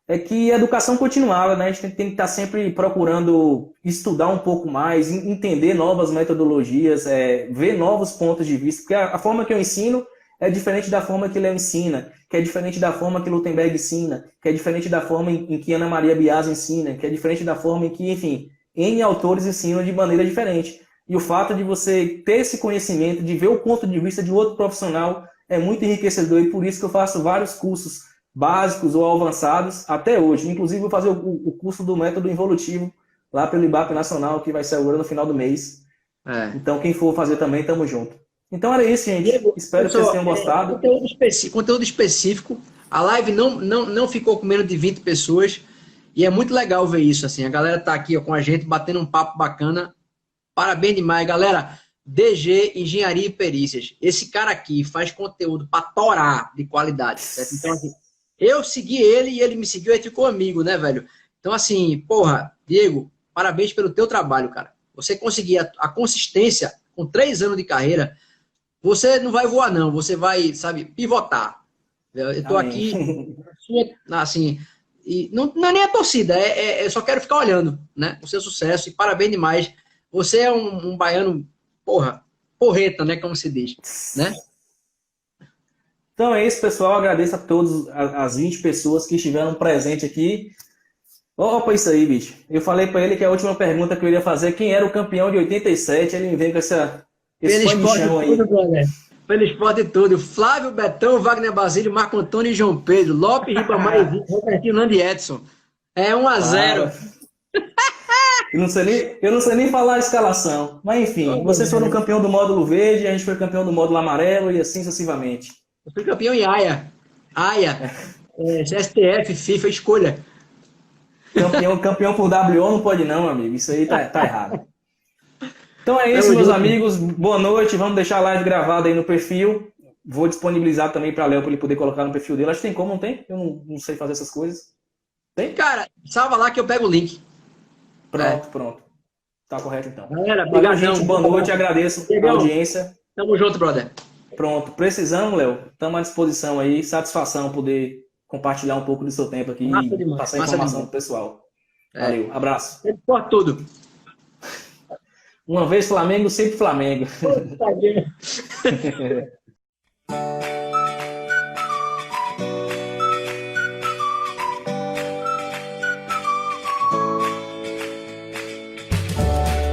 é que a educação continuada, né? A gente tem que estar sempre procurando estudar um pouco mais, entender novas metodologias, ver novos pontos de vista, porque a forma que eu ensino é diferente da forma que Léo ensina, que é diferente da forma que Lutemberg ensina, que é diferente da forma em que Ana Maria Biasi ensina, que é diferente da forma em que, enfim, N autores ensinam de maneira diferente. E o fato de você ter esse conhecimento, de ver o ponto de vista de outro profissional, é muito enriquecedor, e por isso que eu faço vários cursos básicos ou avançados até hoje. Inclusive, vou fazer o curso do método involutivo lá pelo IBAP Nacional, que vai ser agora no final do mês. Então, quem for fazer também, tamo junto. Então, era isso, gente. Diego, Espero que vocês tenham gostado. Conteúdo específico. A live não ficou com menos de 20 pessoas. E é muito legal ver isso. Assim. A galera tá aqui ó, com a gente, batendo um papo bacana. Parabéns demais, galera. DG Engenharia e Perícias. Esse cara aqui faz conteúdo para torar de qualidade. Certo? Então, assim, eu segui ele e ele me seguiu e ficou amigo, né, velho? Então, assim, porra, Diego, parabéns pelo teu trabalho, cara. Você conseguir a consistência com 3 anos de carreira, você não vai voar, não. Você vai, sabe, pivotar. Eu tô aqui, assim, e não é nem a torcida, eu só quero ficar olhando, né? O seu sucesso e parabéns demais. Você é um baiano, porra, porreta, né? Como se diz, né? Então é isso, pessoal. Agradeço a todos, as 20 pessoas que estiveram presentes aqui. Opa, isso aí, bicho. Eu falei para ele que a última pergunta que eu iria fazer, quem era o campeão de 87, ele me veio com esse panichão aí. Pelo esporte todo. Flávio, Betão, Wagner Basílio, Marco Antônio e João Pedro. Lopes, Ribamar e Robertinho, Nando e Edson. É 1-0. Eu não sei nem falar a escalação. Mas enfim, vocês foram campeão do módulo verde, a gente foi campeão do módulo amarelo e assim sucessivamente. Eu fui campeão em AIA. STF, FIFA, escolha. Campeão por WO não pode não, amigo. Isso aí tá errado. Então é isso, meus amigos. Boa noite. Vamos deixar a live gravada aí no perfil. Vou disponibilizar também para Léo, para ele poder colocar no perfil dele. Acho que tem como, não tem? Eu não sei fazer essas coisas. Tem? Cara, salva lá que eu pego o link. Pronto. Tá correto então. Galera, valeu, gente. Boa noite. Agradeço a audiência. Tamo junto, brother. Pronto. Precisamos, Léo. Estamos à disposição aí. Satisfação poder compartilhar um pouco do seu tempo aqui e passar informação pro pessoal. Valeu. Abraço. Por tudo. Uma vez Flamengo, sempre Flamengo.